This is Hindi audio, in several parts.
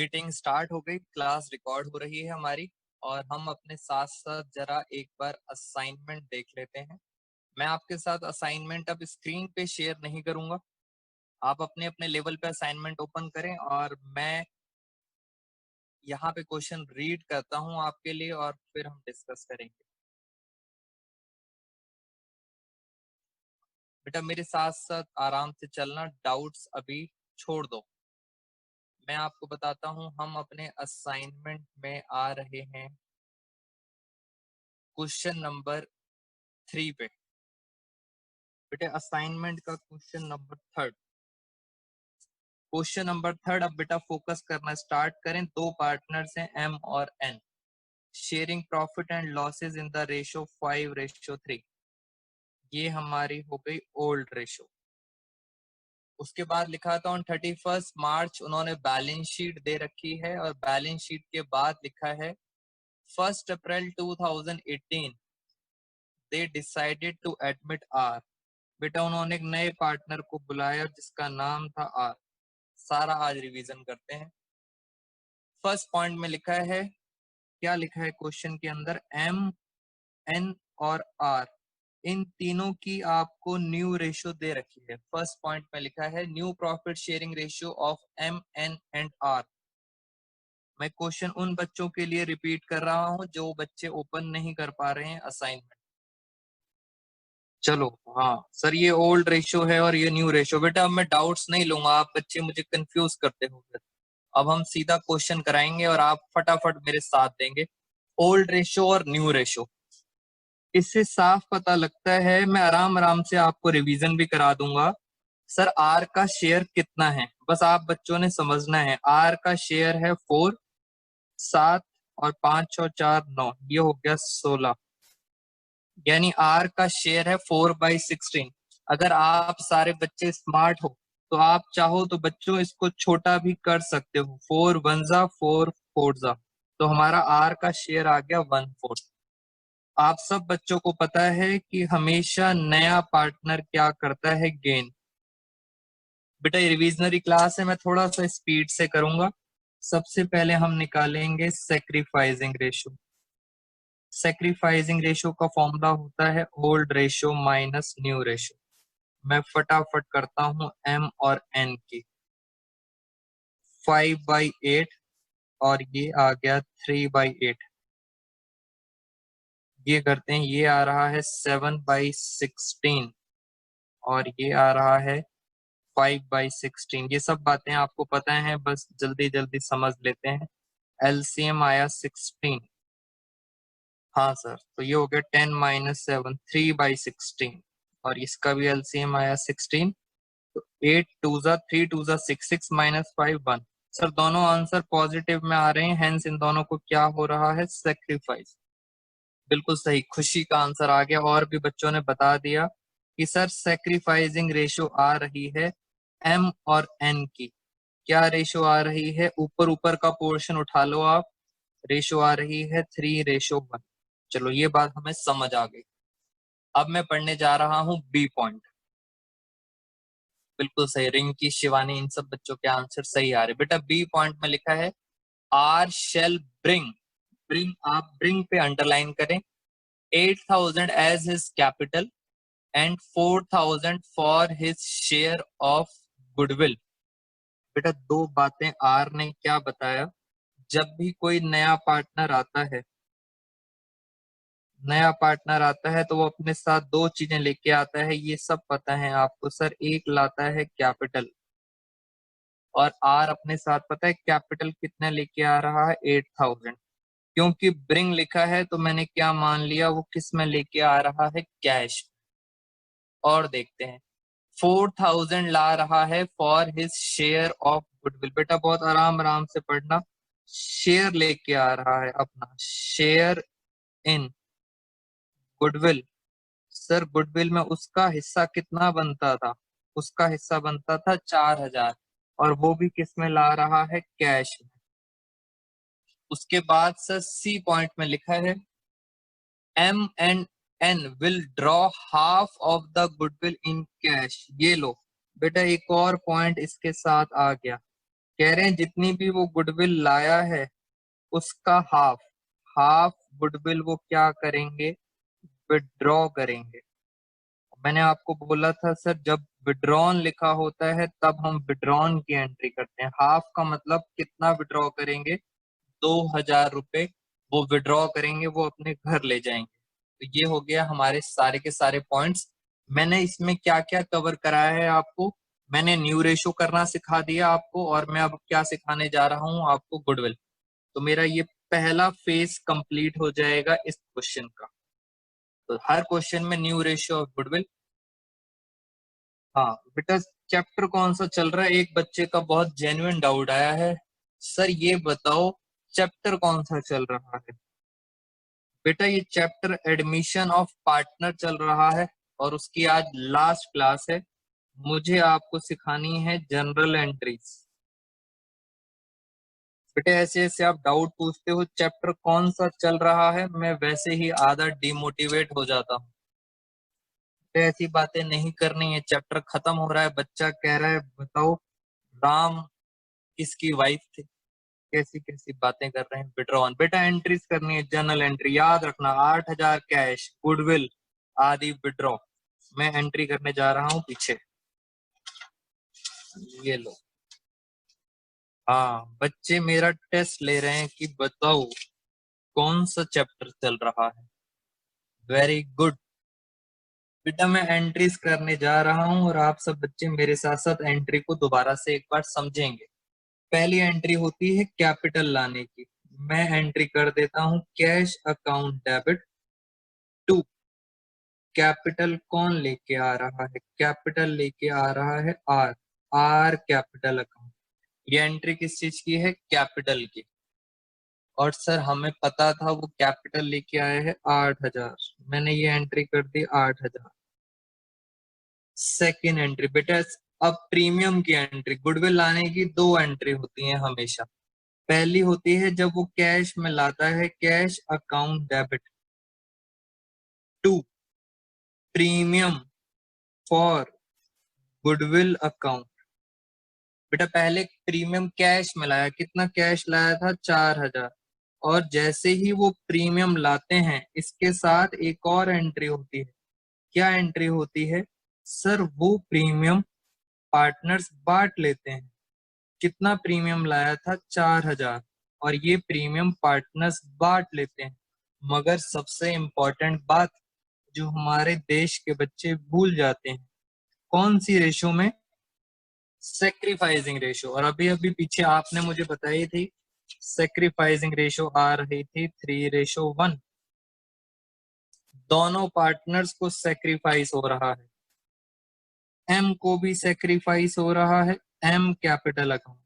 मीटिंग स्टार्ट हो गई, क्लास रिकॉर्ड हो रही है हमारी और हम अपने साथ साथ जरा एक बार असाइनमेंट देख लेते हैं। मैं आपके साथ असाइनमेंट अब स्क्रीन पे शेयर नहीं करूंगा, आप अपने अपने लेवल पे असाइनमेंट ओपन करें और मैं यहाँ पे क्वेश्चन रीड करता हूँ आपके लिए और फिर हम डिस्कस करेंगे। बेटा मेरे साथ साथ आराम से चलना, डाउट्स अभी छोड़ दो। मैं आपको बताता हूँ, हम अपने असाइनमेंट में आ रहे हैं क्वेश्चन नंबर 3 पे। बेटे असाइनमेंट का क्वेश्चन नंबर थर्ड। अब बेटा फोकस करना स्टार्ट करें। दो पार्टनर्स हैं एम और N, sharing profit and losses in the ratio 5:3। ये हमारी हो गई ओल्ड रेशो। उसके बाद लिखा था ऑन 31 मार्च उन्होंने बैलेंस शीट दे रखी है और बैलेंस शीट के बाद लिखा है 1 April 2018 they decided to admit R. बेटा उन्होंने एक नए पार्टनर को बुलाया जिसका नाम था आर। सारा आज रिवीजन करते हैं। फर्स्ट पॉइंट में लिखा है, क्या लिखा है क्वेश्चन के अंदर, एम एन और आर इन तीनों की आपको न्यू रेशियो दे रखी है। फर्स्ट पॉइंट में लिखा है new profit sharing ratio of M N and R. मैं क्वेश्चन उन बच्चों के लिए रिपीट कर रहा हूं जो बच्चे ओपन नहीं कर पा रहे हैं असाइनमेंट। चलो हाँ सर, ये ओल्ड रेशियो है और ये न्यू रेशियो। बेटा अब मैं डाउट्स नहीं लूंगा, आप बच्चे मुझे कंफ्यूज करते हो। अब हम सीधा क्वेश्चन कराएंगे और आप फटाफट मेरे साथ देंगे। ओल्ड रेशियो और न्यू रेशियो, इससे साफ पता लगता है, मैं आराम आराम से आपको रिवीजन भी करा दूंगा। सर आर का शेयर कितना है, बस आप बच्चों ने समझना है। आर का शेयर है 4, 7 और 5 और 4 9, ये हो गया 16। यानी आर का शेयर है 4/16। अगर आप सारे बच्चे स्मार्ट हो तो आप चाहो तो बच्चों इसको छोटा भी कर सकते हो। 4 1 जा 4 4 जा, तो हमारा आर का शेयर आ गया 1/4। आप सब बच्चों को पता है कि हमेशा नया पार्टनर क्या करता है, गेन। बेटा ये रिविजनरी क्लास है, मैं थोड़ा सा स्पीड से करूंगा। सबसे पहले हम निकालेंगे सेक्रीफाइसिंग रेशियो। सेक्रीफाइसिंग रेशियो का फॉर्मूला होता है old ratio minus new ratio. मैं फटाफट करता हूं एम और एन की। 5/8 और ये आ गया 3/8। ये करते हैं, ये आ रहा है 7/16 और ये आ रहा है 5/16। ये सब बातें आपको पता है, बस जल्दी जल्दी समझ लेते हैं। एलसीएम आया 16। हाँ सर, तो ये हो गया 10 - 7 3/16 और इसका भी एलसीएम आया 16। तो 8 2 जा 3 2 जा 6 6 - 5 1। सर दोनों आंसर पॉजिटिव में आ रहे हैं, हेंस इन दोनों को क्या हो रहा है, सेक्रीफाइस। बिल्कुल सही, खुशी का आंसर आ गया। और भी बच्चों ने बता दिया कि सर सेक्रीफाइसिंग रेशियो आ रही है एम और एन की। क्या रेशियो आ रही है, ऊपर ऊपर का पोर्शन उठा लो आप, रेशियो आ रही है 3:1। चलो ये बात हमें समझ आ गई। अब मैं पढ़ने जा रहा हूं बी पॉइंट। बिल्कुल सही, रिंकी शिवानी इन सब बच्चों के आंसर सही आ रहे। बेटा बी पॉइंट में लिखा है आर शेल ब्रिंग, ब्रिंग आप ब्रिंग पे अंडरलाइन करें, 8,000 as his capital and 4,000 for his share of goodwill. बेटा दो बातें आर ने क्या बताया, जब भी कोई नया पार्टनर आता है तो वो अपने साथ दो चीजें लेके आता है, ये सब पता है आपको सर। एक लाता है कैपिटल और आर अपने साथ पता है कैपिटल कितना लेके आ रहा है, 8,000। क्योंकि ब्रिंग लिखा है तो मैंने क्या मान लिया, वो किस में लेके आ रहा है, कैश। और देखते हैं 4,000 ला रहा है for his share of goodwill. बेटा बहुत आराम आराम से पढ़ना, शेयर लेके आ रहा है अपना, share in goodwill. Sir goodwill में उसका हिस्सा कितना बनता था, उसका हिस्सा बनता था 4,000 और वो भी किस में ला रहा है, कैश में। उसके बाद सर सी पॉइंट में लिखा है M and N will draw half of the goodwill in cash. ये लो बेटा एक और पॉइंट इसके साथ आ गया, कह रहे हैं जितनी भी वो गुडविल लाया है उसका हाफ हाफ गुडविल वो क्या करेंगे, विड्रॉ करेंगे। मैंने आपको बोला था सर जब विड्रॉन लिखा होता है तब हम विड्रॉन की एंट्री करते हैं। हाफ का मतलब कितना विड्रॉ करेंगे, 2,000 रुपए वो विड्रॉ करेंगे, वो अपने घर ले जाएंगे। तो ये हो गया हमारे सारे के सारे पॉइंट्स। मैंने इसमें क्या क्या कवर कराया है आपको, मैंने न्यू रेशो करना सिखा दिया आपको, और मैं अब क्या सिखाने जा रहा हूँ आपको, गुडविल। तो मेरा ये पहला फेज कंप्लीट हो जाएगा इस क्वेश्चन का। तो हर क्वेश्चन में न्यू रेशियो ऑफ गुडविल। हाँ बेटा, चैप्टर कौन सा चल रहा है, एक बच्चे का बहुत जेन्युइन डाउट आया है, सर ये बताओ चैप्टर कौन सा चल रहा है। बेटा ये चैप्टर एडमिशन ऑफ पार्टनर चल रहा है और उसकी आज लास्ट क्लास है। मुझे आपको सिखानी है जनरल एंट्रीज। बेटे ऐसे ऐसे आप डाउट पूछते हो, चैप्टर कौन सा चल रहा है, मैं वैसे ही आधा डिमोटिवेट हो जाता हूँ। तो ऐसी बातें नहीं करनी है, चैप्टर खत्म हो रहा है, बच्चा कह रहा है बताओ राम किसकी वाइफ थी, कैसी कैसी बातें कर रहे हैं। विड्रॉन बेटा एंट्रीज करनी है, जर्नल एंट्री याद रखना, 8,000 कैश, गुडविल आदि विड्रॉ। मैं एंट्री करने जा रहा हूँ पीछे, ये लो। हाँ बच्चे मेरा टेस्ट ले रहे हैं कि बताओ कौन सा चैप्टर चल रहा है। वेरी गुड बेटा, मैं एंट्रीज करने जा रहा हूँ और आप सब बच्चे मेरे साथ साथ एंट्री को दोबारा से एक बार समझेंगे। पहली एंट्री होती है कैपिटल लाने की, मैं एंट्री कर देता हूं cash account debit to. Capital कौन लेके आ रहा है, कैपिटल लेके आ रहा है आर, आर कैपिटल अकाउंट। ये एंट्री किस चीज की है, कैपिटल की। और सर हमें पता था वो कैपिटल लेके आए हैं 8,000, मैंने ये एंट्री कर दी 8,000। सेकेंड एंट्री बेटा, अब प्रीमियम की एंट्री, गुडविल लाने की दो एंट्री होती है हमेशा। पहली होती है जब वो कैश में लाता है, cash account debit to premium for goodwill account. बेटा पहले प्रीमियम कैश में लाया, कितना कैश लाया था, 4,000। और जैसे ही वो प्रीमियम लाते हैं इसके साथ एक और एंट्री होती है, क्या एंट्री होती है सर, वो प्रीमियम पार्टनर्स बांट लेते हैं। कितना प्रीमियम लाया था, 4,000, और ये प्रीमियम पार्टनर्स बांट लेते हैं। मगर सबसे इंपॉर्टेंट बात जो हमारे देश के बच्चे भूल जाते हैं, कौन सी रेशो में, सेक्रीफाइसिंग रेशो। और अभी अभी पीछे आपने मुझे बताई थी सेक्रीफाइसिंग रेशो आ रही थी 3:1। दोनों पार्टनर्स को सेक्रीफाइस हो रहा है, एम को भी सेक्रीफाइस हो रहा है, एम कैपिटल अकाउंट,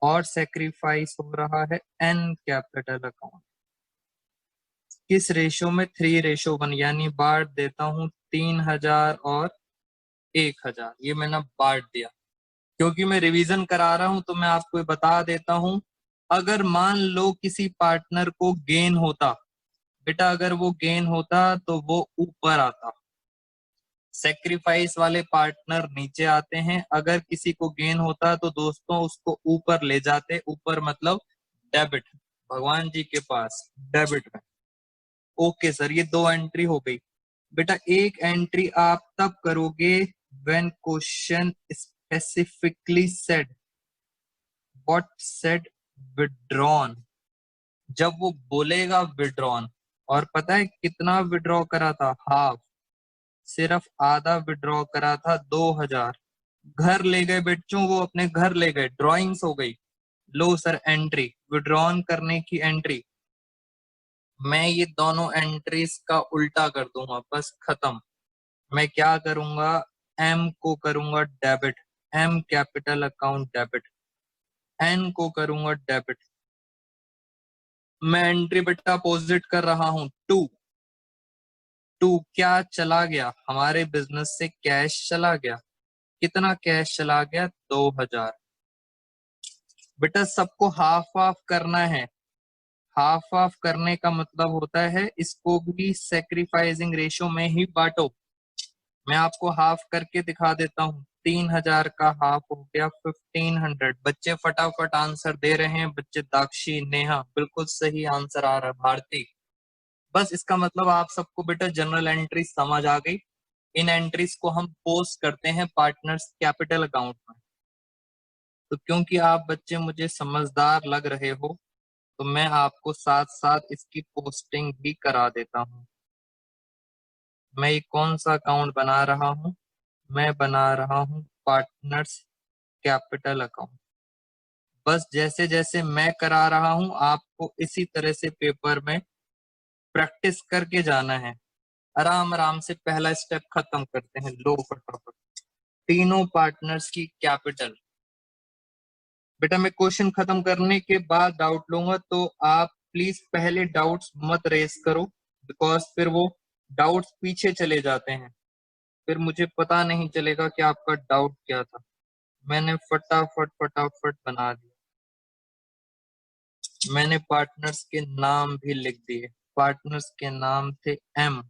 और सेक्रीफाइस हो रहा है एन कैपिटल अकाउंट। किस रेशो में, 3:1, यानी बांट देता हूं 3,000 और 1,000, ये मैंने बांट दिया। क्योंकि मैं रिवीजन करा रहा हूं तो मैं आपको बता देता हूं, अगर मान लो किसी पार्टनर को गेन होता, बेटा अगर वो गेन होता तो वो ऊपर आता, सेक्रीफाइस वाले पार्टनर नीचे आते हैं, अगर किसी को गेन होता तो दोस्तों उसको ऊपर ले जाते, ऊपर मतलब डेबिट, भगवान जी के पास डेबिट में। ओके सर, ये दो एंट्री हो गई। बेटा एक एंट्री आप तब करोगे when question specifically said, what said, withdrawn. जब वो बोलेगा विड्रॉन, और पता है कितना विड्रॉ करा था, हाफ, सिर्फ आधा विड्रॉ करा था 2,000। घर ले गए बच्चों, वो अपने घर ले गए, ड्रॉइंग्स हो गई। लो सर एंट्री, विड्रॉन करने की एंट्री। मैं ये दोनों एंट्रीज का उल्टा कर दूंगा, बस खत्म। मैं क्या करूंगा, एम को करूंगा debit, M capital account debit, N को करूंगा डेबिट। मैं एंट्री बेटा अपोजिट कर रहा हूं, टू। टू क्या चला गया, हमारे बिजनेस से कैश चला गया, कितना कैश चला गया, 2,000। बेटा सबको हाफ हाफ करना है, हाफ हाफ करने का मतलब होता है इसको भी सेक्रीफाइसिंग रेशो में ही बांटो। मैं आपको हाफ करके दिखा देता हूं, 3000 का हाफ हो गया 1500। बच्चे फटाफट आंसर दे रहे हैं। बच्चे दाक्षी, नेहा, बिल्कुल सही आंसर आ रहा है। भारती, बस इसका मतलब आप सबको बेटा जनरल एंट्री समझ आ गई। इन एंट्रीज को हम पोस्ट करते हैं पार्टनर्स कैपिटल अकाउंट में। तो क्योंकि आप बच्चे मुझे समझदार लग रहे हो तो मैं आपको साथ साथ इसकी पोस्टिंग भी करा देता हूँ। मैं ये कौन सा अकाउंट बना रहा हूँ? मैं बना रहा हूँ पार्टनर्स कैपिटल अकाउंट। बस जैसे जैसे मैं करा रहा हूँ आपको इसी तरह से पेपर में प्रैक्टिस करके जाना है। आराम आराम से पहला स्टेप खत्म करते हैं। लो फटाफट तीनों पार्टनर्स की कैपिटल। बेटा मैं क्वेश्चन खत्म करने के बाद डाउट लूंगा तो आप प्लीज पहले डाउट्स मत रेस करो, बिकॉज फिर वो डाउट्स पीछे चले जाते हैं। फिर मुझे पता नहीं चलेगा कि आपका डाउट क्या था। मैंने फटाफट फटाफट बना दिया। मैंने पार्टनर्स के नाम भी लिख दिए। पार्टनर्स के नाम थे MNR,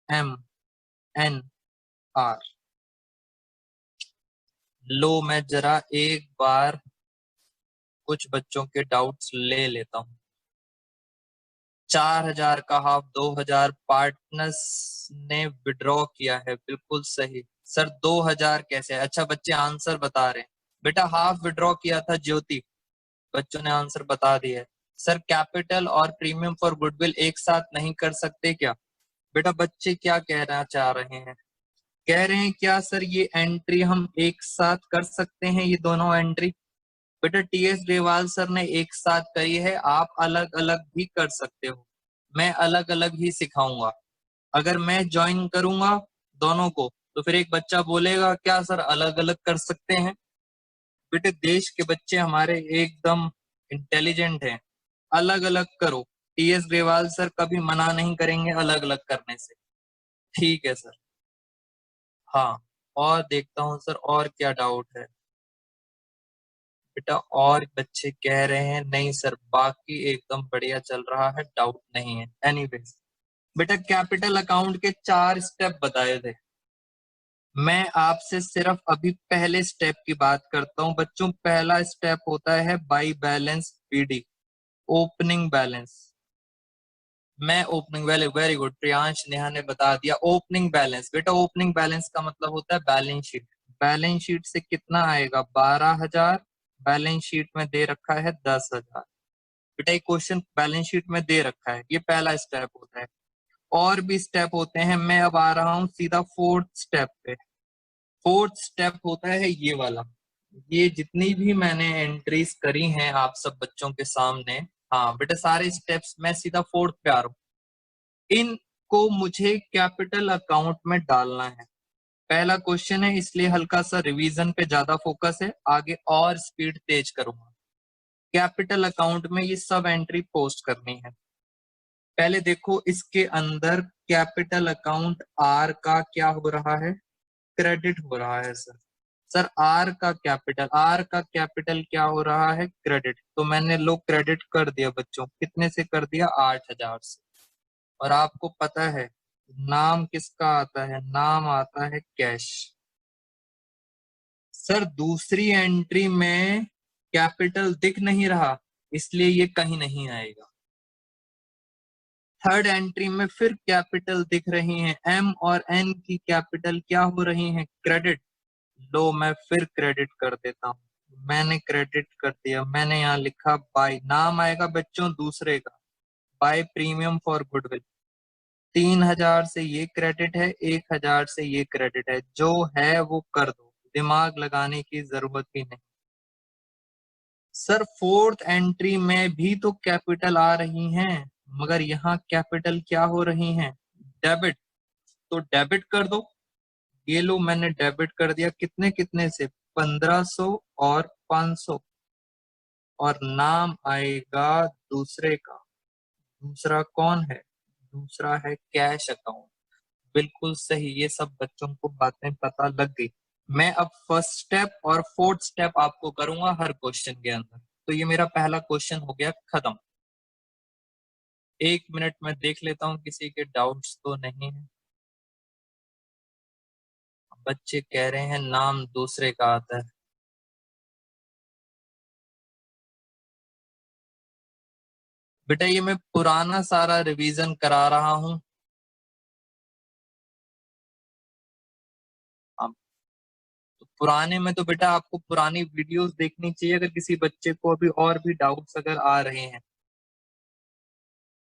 MNR। लो मैं जरा एक बार कुछ बच्चों के डाउट्स ले लेता हूँ। 4000 का हाफ 2000 पार्टनर्स ने विड्रॉ किया है, बिल्कुल सही। सर 2000 कैसे? अच्छा बच्चे आंसर बता रहे हैं। बेटा हाफ विड्रॉ किया था ज्योति। बच्चों ने आंसर बता दिया है। सर कैपिटल और प्रीमियम फॉर गुडविल एक साथ नहीं कर सकते क्या? बेटा बच्चे क्या कहना चाह रहे हैं? कह रहे हैं क्या सर ये एंट्री हम एक साथ कर सकते हैं, ये दोनों एंट्री? बेटा TS ग्रेवाल सर ने एक साथ करी है, आप अलग अलग भी कर सकते हो। मैं अलग अलग ही सिखाऊंगा। अगर मैं ज्वाइन करूंगा दोनों को तो फिर एक बच्चा बोलेगा क्या सर अलग अलग कर सकते हैं? बेटे देश के बच्चे हमारे एकदम इंटेलिजेंट हैं। अलग अलग करो। TS ग्रेवाल सर कभी मना नहीं करेंगे अलग अलग करने से। ठीक है सर। हाँ, और देखता हूँ सर और क्या डाउट है। बेटा और बच्चे कह रहे हैं नहीं सर बाकी एकदम बढ़िया चल रहा है, डाउट नहीं है। एनीवेज बेटा कैपिटल अकाउंट के 4 स्टेप बताए थे। मैं आपसे सिर्फ अभी पहले स्टेप की बात करता हूँ बच्चों। पहला स्टेप होता है by balance BD, opening balance. मैं opening very very good, Priyansh Neha ने बता दिया ओपनिंग बैलेंस। बेटा ओपनिंग बैलेंस का मतलब होता है बैलेंस शीट। बैलेंस शीट से कितना आएगा? 12000। बैलेंस शीट में दे रखा है 10,000। बेटा एक क्वेश्चन बैलेंस शीट में दे रखा है, ये पहला स्टेप होता है। और भी स्टेप होते हैं। मैं अब आ रहा हूँ सीधा फोर्थ स्टेप पे। फोर्थ स्टेप होता है ये वाला। ये जितनी भी मैंने एंट्रीज करी हैं आप सब बच्चों के सामने, हाँ बेटा सारे स्टेप्स मैं सीधा फोर्थ पे आ रहा हूँ। इनको मुझे कैपिटल अकाउंट में डालना है। पहला क्वेश्चन है इसलिए हल्का सा रिवीजन पे ज्यादा फोकस है, आगे और स्पीड तेज करूंगा। कैपिटल अकाउंट में ये सब एंट्री पोस्ट करनी है। पहले देखो इसके अंदर कैपिटल अकाउंट R का क्या हो रहा है? क्रेडिट हो रहा है सर। सर R का कैपिटल क्या हो रहा है? क्रेडिट। तो मैंने लो क्रेडिट कर दिया बच्चों। कितने से कर दिया? 8000 से। और आपको पता है नाम किसका आता है? नाम आता है कैश। सर दूसरी एंट्री में कैपिटल दिख नहीं रहा इसलिए ये कहीं नहीं आएगा। थर्ड एंट्री में फिर कैपिटल दिख रही हैं। M और N की कैपिटल क्या हो रही हैं? क्रेडिट। लो मैं फिर क्रेडिट कर देता हूँ। मैंने क्रेडिट कर दिया। मैंने यहाँ लिखा बाय, नाम आएगा बच्चों दूसरे का, बाय प्रीमियम फॉर गुडविल। 3000 से ये क्रेडिट है, 1000 से ये क्रेडिट है। जो है वो कर दो, दिमाग लगाने की जरूरत ही नहीं। सर फोर्थ एंट्री में भी तो कैपिटल आ रही हैं, मगर यहाँ कैपिटल क्या हो रही हैं? डेबिट। तो डेबिट कर दो। ये लो मैंने डेबिट कर दिया। कितने कितने से? 1500 और 500। और नाम आएगा दूसरे का। दूसरा कौन है? दूसरा है कैश अकाउंट। बिल्कुल सही। ये सब बच्चों को बातें पता लग गई। मैं अब फर्स्ट स्टेप और फोर्थ स्टेप आपको करूंगा हर क्वेश्चन के अंदर। तो ये मेरा पहला क्वेश्चन हो गया खत्म। 1 मिनट में देख लेता हूं किसी के डाउट्स तो नहीं है। बच्चे कह रहे हैं नाम दूसरे का आता है। बेटा ये मैं पुराना सारा रिवीजन करा रहा हूँ। अब तो पुराने में तो बेटा आपको पुरानी वीडियोस देखनी चाहिए अगर किसी बच्चे को अभी और भी डाउट्स अगर आ रहे हैं।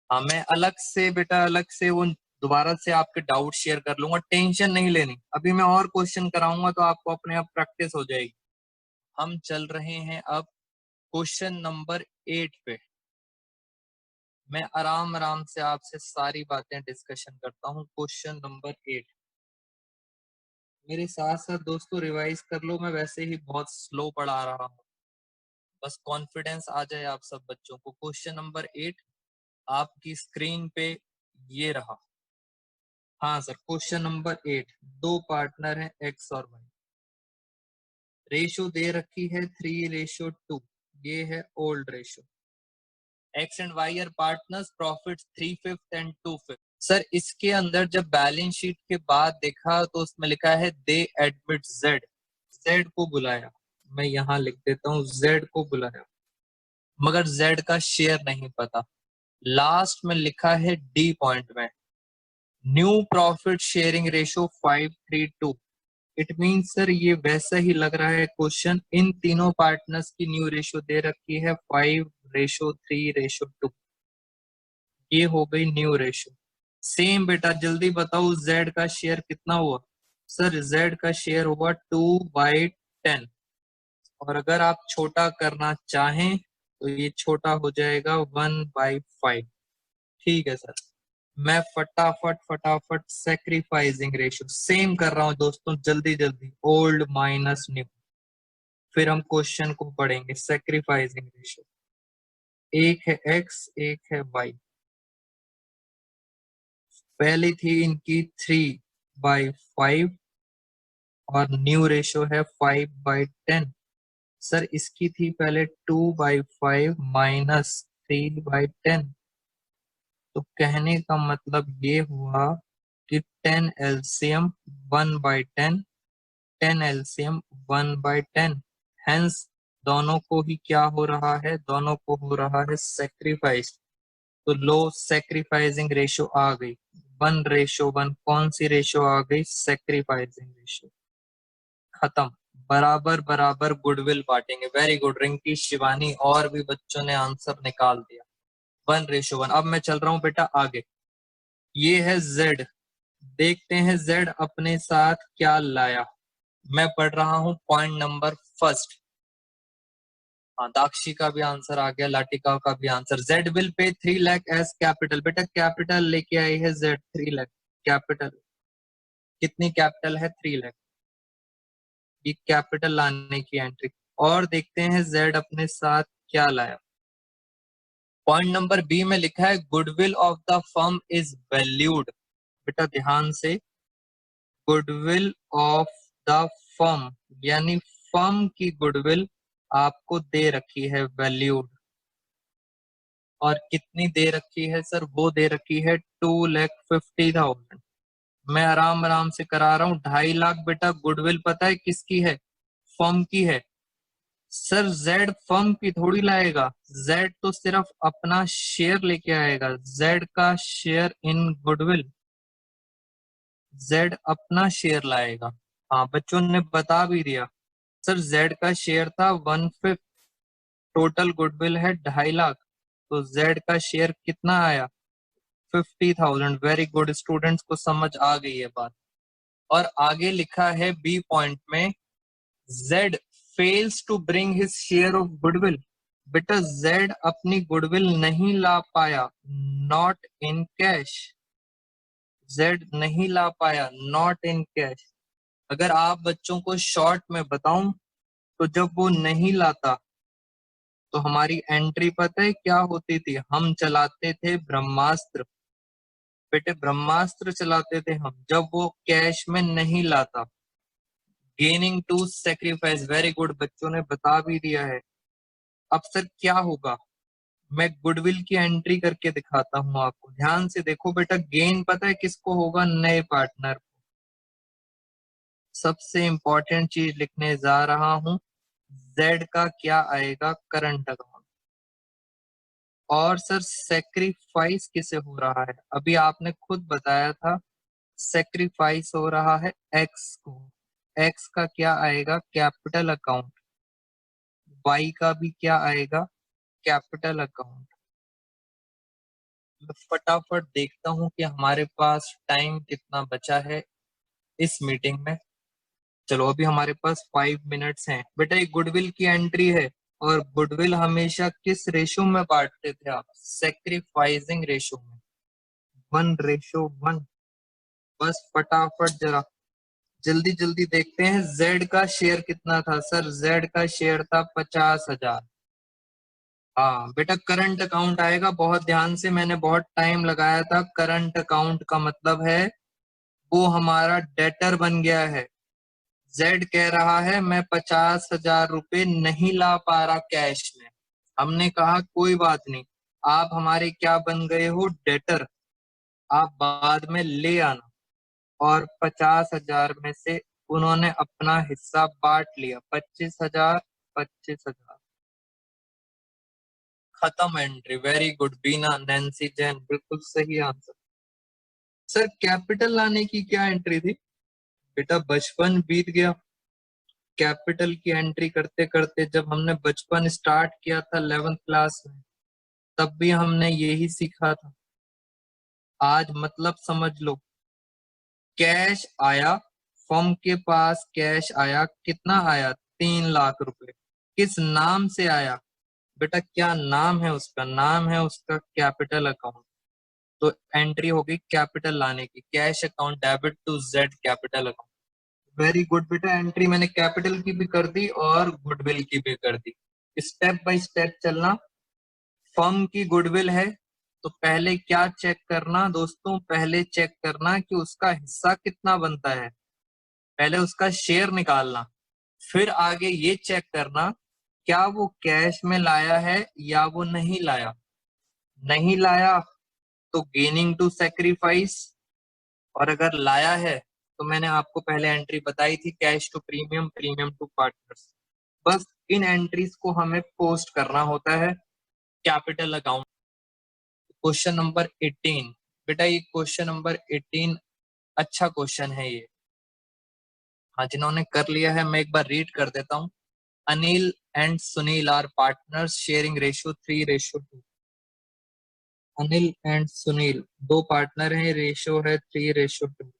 हाँ मैं अलग से बेटा अलग से वो दोबारा से आपके डाउट शेयर कर लूंगा, टेंशन नहीं लेनी। अभी मैं और क्वेश्चन कराऊंगा तो आपको अपने आप प्रैक्टिस हो जाएगी। हम चल रहे हैं अब क्वेश्चन नंबर 8 पे। मैं आराम आराम से आपसे सारी बातें डिस्कशन करता हूँ। क्वेश्चन नंबर 8 मेरे साथ साथ दोस्तों रिवाइज कर लो, मैं वैसे ही बहुत स्लो पढ़ा रहा हूँ, बस कॉन्फिडेंस आ जाए आप सब बच्चों को। क्वेश्चन नंबर 8 आपकी स्क्रीन पे ये रहा। हाँ सर, क्वेश्चन नंबर 8, दो पार्टनर हैं एक्स और वाई, रेशो दे रखी है 3:2, ये है old ratio. X and Y are partners, profit 3/5 and 2/5। Sir इसके अंदर जब बैलेंस शीट के बाद देखा तो उसमें लिखा है दे एडमिट जेड, जेड को बुलाया। मैं यहाँ लिख देता हूँ जेड को बुलाया, मगर जेड का शेयर नहीं पता। लास्ट में लिखा है डी पॉइंट में new profit sharing ratio 5:3:2। It mean sir ये वैसा ही लग रहा है क्वेश्चन। इन तीनों पार्टनर्स की न्यू रेशो दे रखी है 5:3:2, ये हो गई न्यू रेशो। सेम बेटा जल्दी बताओ जेड का शेयर कितना हुआ। सर जेड का शेयर हुआ 2/10, और अगर आप छोटा करना चाहें तो ये छोटा हो जाएगा 1/5। ठीक है सर, मैं फटाफट फटाफट सेक्रीफाइसिंग रेशियो सेम कर रहा हूं दोस्तों, जल्दी जल्दी, ओल्ड माइनस न्यू, फिर हम क्वेश्चन को पढ़ेंगे। सेक्रीफाइसिंग रेशियो, एक है एक्स एक है वाई, पहली थी इनकी 3/5 और न्यू रेशियो है 5/10। सर इसकी थी पहले 2/5 माइनस 3/10, तो कहने का मतलब ये हुआ कि 10 एलसीएम 1/10, 10 एलसीएम 1/10। हेंस दोनों को ही क्या हो रहा है, दोनों को हो रहा है सेक्रीफाइस। तो लो सेक्रीफाइसिंग रेशो आ गई 1:1। कौन सी रेशो आ गई, सेक्रीफाइसिंग रेशो। खत्म, बराबर बराबर गुडविल बांटेंगे। वेरी गुड रिंकी, शिवानी और भी बच्चों ने आंसर निकाल दिया। 1:1। अब मैं चल रहा हूं बेटा आगे। ये है जेड, देखते हैं जेड अपने साथ क्या लाया। मैं पढ़ रहा हूं पॉइंट नंबर फर्स्ट। हाँ दाक्षी का भी आंसर आ गया, लाटिका का भी answer. Z will pay 3 lakh as capital. बेटा कैपिटल लेके आई है जेड 3 लाख। कैपिटल कितनी, कैपिटल है 3 लाख, ये कैपिटल लाने की एंट्री। और देखते हैं जेड अपने साथ क्या लाया। पॉइंट नंबर बी में लिखा है goodwill of the firm is valued. बेटा ध्यान से, गुडविल ऑफ द फर्म यानी फर्म की गुडविल आपको दे रखी है वैल्यूड। और कितनी दे रखी है सर, वो दे रखी है 2,50,000। मैं आराम आराम से करा रहा हूँ। 2.5 लाख बेटा गुडविल पता है किसकी है, फर्म की है। सर जेड फर्म की थोड़ी लाएगा, जेड तो सिर्फ अपना शेयर लेके आएगा, जेड का शेयर इन गुडविल, जेड अपना शेयर लाएगा। हाँ बच्चों ने बता भी दिया। सर जेड का शेयर था 1/5, टोटल गुडविल है 2.5 लाख, तो जेड का शेयर कितना आया, 50,000। वेरी गुड स्टूडेंट्स को समझ आ गई है बात। और आगे लिखा है बी पॉइंट में Z fails to bring his share of goodwill. बेटा जेड अपनी गुडविल नहीं ला पाया, नॉट इन कैश, जेड नहीं ला पाया नॉट इन कैश। अगर आप बच्चों को शॉर्ट में बताऊं तो जब वो नहीं लाता तो हमारी एंट्री पता है क्या होती थी, हम चलाते थे ब्रह्मास्त्र। बेटे ब्रह्मास्त्र चलाते थे हम जब वो कैश में नहीं लाता। Gaining to sacrifice, very good, बच्चों ने बता भी दिया है। अब सर क्या होगा, मैं गुडविल की एंट्री करके दिखाता हूं आपको, ध्यान से देखो बेटा। गेन पता है किसको होगा, नए पार्टनर। सबसे इंपॉर्टेंट चीज लिखने जा रहा हूं, Z का क्या आएगा, करंट अकाउंट। और सर सेक्रीफाइस किसे हो रहा है, अभी आपने खुद बताया था सेक्रीफाइस हो रहा है एक्स को। एक्स का क्या आएगा, कैपिटल अकाउंट। वाई का भी क्या आएगा, कैपिटल अकाउंट। मैं फटाफट देखता हूं कि हमारे पास टाइम कितना बचा है इस मीटिंग में। चलो अभी हमारे पास 5 मिनट्स हैं। बेटा ये गुडविल की एंट्री है, और गुडविल हमेशा किस रेशो में बांटते थे आप, सेक्रीफाइसिंग रेशो में, 1:1। बस फटाफट जरा जल्दी जल्दी देखते हैं, जेड का शेयर कितना था सर, जेड का शेयर था 50,000। हाँ बेटा करंट अकाउंट आएगा, बहुत ध्यान से, मैंने बहुत टाइम लगाया था। करंट अकाउंट का मतलब है वो हमारा डेटर बन गया है। जेड कह रहा है मैं 50,000 रुपए नहीं ला पा रहा कैश में। हमने कहा कोई बात नहीं, आप हमारे क्या बन गए हो, डेटर, आप बाद में ले आना। और 50,000 में से उन्होंने अपना हिस्सा बांट लिया, 25,000, 25,000। खत्म एंट्री, वेरी गुड बीना, नैन्सी जैन, बिल्कुल सही आंसर। सर कैपिटल लाने की क्या एंट्री थी, बेटा बचपन बीत गया। कैपिटल की एंट्री करते करते जब हमने बचपन स्टार्ट किया था 11th क्लास में, तब भी हमने यही सीखा था। आज मतलब समझ लो, कैश आया, फर्म के पास कैश आया, कितना आया, 3 लाख रुपए। किस नाम से आया, बेटा क्या नाम है उसका, नाम है उसका कैपिटल अकाउंट। तो एंट्री होगी कैपिटल लाने की, cash account debit to Z capital account. Very good बेटा, एंट्री मैंने कैपिटल की भी कर दी और गुडविल की भी कर दी। स्टेप बाय स्टेप चलना। फर्म की गुडविल है तो पहले क्या चेक करना दोस्तों, पहले चेक करना कि उसका हिस्सा कितना बनता है, पहले उसका शेयर निकालना। फिर आगे ये चेक करना क्या वो कैश में लाया है या वो नहीं लाया। नहीं लाया तो गेनिंग टू सेक्रीफाइस, और अगर लाया है तो मैंने आपको पहले एंट्री बताई थी, cash to premium, premium to partners. बस इन एंट्रीज को हमें पोस्ट करना होता है कैपिटल अकाउंट। क्वेश्चन नंबर 18, बेटा ये क्वेश्चन नंबर 18 अच्छा क्वेश्चन है ये। हाँ जिन्होंने कर लिया है मैं एक बार रीड कर देता हूँ। Anil and Sunil are partners sharing ratio 3:2। Anil and Sunil दो पार्टनर हैं, रेशियो है 3:2।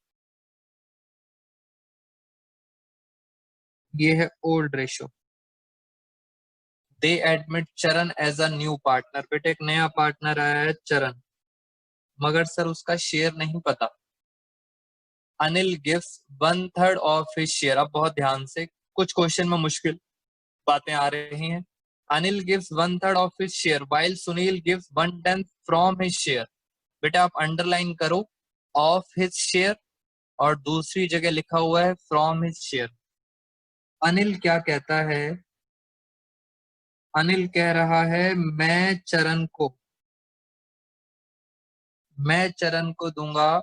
ये है old ratio. They admit Charan as a new partner, बेटे एक नया पार्टनर आया है चरण, मगर सर उसका शेयर नहीं पता। Anil gives 1/3 of his share. अब बहुत ध्यान से, कुछ क्वेश्चन में मुश्किल बातें आ रही हैं। Anil gives 1/3 of his share while Sunil gives 1/10 from his share. बेटा आप अंडरलाइन करो ऑफ हिज शेयर, और दूसरी जगह लिखा हुआ है फ्रॉम हिज शेयर। अनिल क्या कहता है, अनिल कह रहा है मैं चरण को दूंगा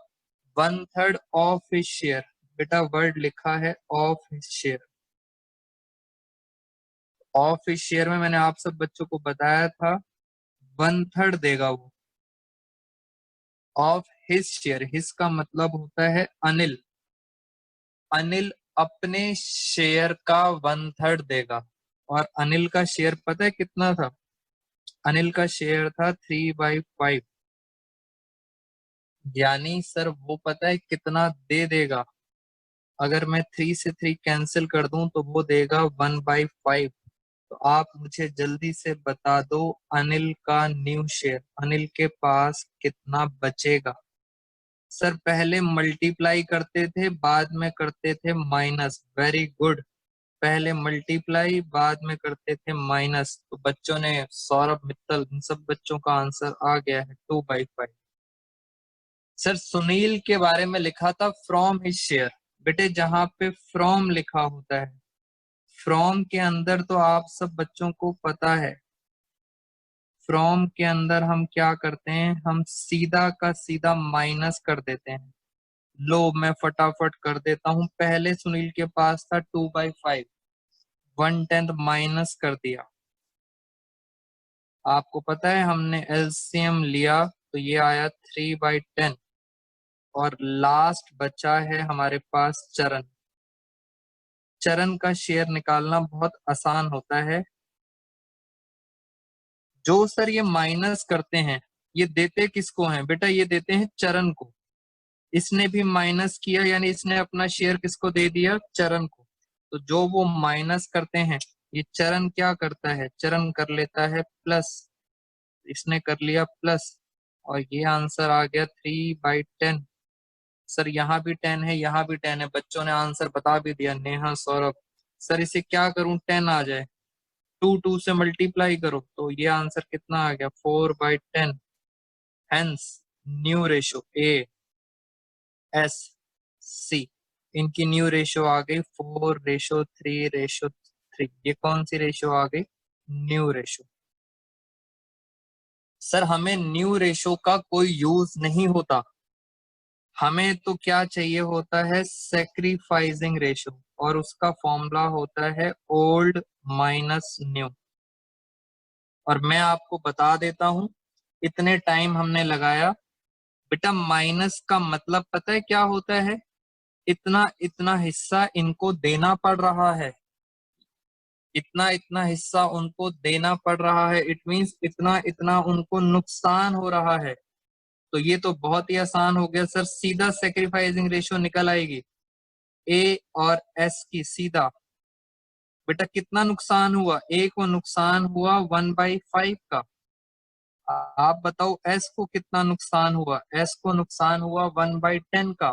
1/3 ऑफ हिज शेयर। बेटा वर्ड लिखा है of his share. Of his share में मैंने आप सब बच्चों को बताया था 1/3 देगा वो। ऑफ हिज शेयर, हिज का मतलब होता है अनिल। अनिल अपने शेयर का 1/3 देगा। और अनिल का शेयर पता है कितना था, अनिल का शेयर था 3/5। यानी सर वो पता है कितना दे देगा, अगर मैं 3 से 3 कैंसिल कर दूं तो वो देगा 1/5। तो आप मुझे जल्दी से बता दो अनिल का न्यू शेयर, अनिल के पास कितना बचेगा। सर पहले मल्टीप्लाई करते थे बाद में करते थे माइनस, वेरी गुड। पहले मल्टीप्लाई बाद में करते थे माइनस, तो बच्चों ने, सौरभ मित्तल, इन सब बच्चों का आंसर आ गया है 2/5। सर सुनील के बारे में लिखा था फ्रॉम हिज शेयर। बेटे जहां पे फ्रॉम लिखा होता है, फ्रॉम के अंदर तो आप सब बच्चों को पता है, फ्रॉम के अंदर हम क्या करते हैं, हम सीधा का सीधा माइनस कर देते हैं। लो मैं फटाफट कर देता हूं। पहले सुनील के पास था 2/5, 1/10 माइनस कर दिया। आपको पता है हमने एलसीएम लिया तो ये आया 3/10 और लास्ट बचा है हमारे पास चरण। चरण का शेयर निकालना बहुत आसान होता है। जो सर ये माइनस करते हैं ये देते किसको हैं बेटा? ये देते हैं चरण को। इसने भी माइनस किया यानी इसने अपना शेयर किसको दे दिया? चरण को। तो जो वो माइनस करते हैं ये चरण क्या करता है? चरण कर लेता है प्लस। इसने कर लिया प्लस और ये आंसर आ गया 3/10। सर यहाँ भी 10 है, यहाँ भी 10 है। बच्चों ने आंसर बता भी दिया, नेहा, सौरभ। सर इसे क्या करूं 10 आ जाए? 2 से मल्टीप्लाई करो तो ये आंसर कितना आ गया? 4/10। Hence new ratio A S C, इनकी न्यू रेशो आ गई 4:3:3। ये कौन सी रेशो आ गई? New ratio. सर हमें न्यू रेशो का कोई यूज नहीं होता, हमें तो क्या चाहिए होता है? सेक्रीफाइसिंग रेशो, और उसका फॉर्मूला होता है ओल्ड माइनस न्यू। और मैं आपको बता देता हूं इतने टाइम हमने लगाया। बेटा माइनस का मतलब पता है क्या होता है? इतना इतना हिस्सा इनको देना पड़ रहा है, इतना इतना हिस्सा उनको देना पड़ रहा है। इट मींस इतना इतना उनको नुकसान हो रहा है। तो ये तो बहुत ही आसान हो गया सर, सीधा सेक्रीफाइसिंग रेशियो निकल आएगी ए और एस की सीधा। बेटा कितना नुकसान हुआ? ए को नुकसान हुआ 1/5 का। आप बताओ एस को कितना नुकसान हुआ? एस को नुकसान हुआ 1/10 का।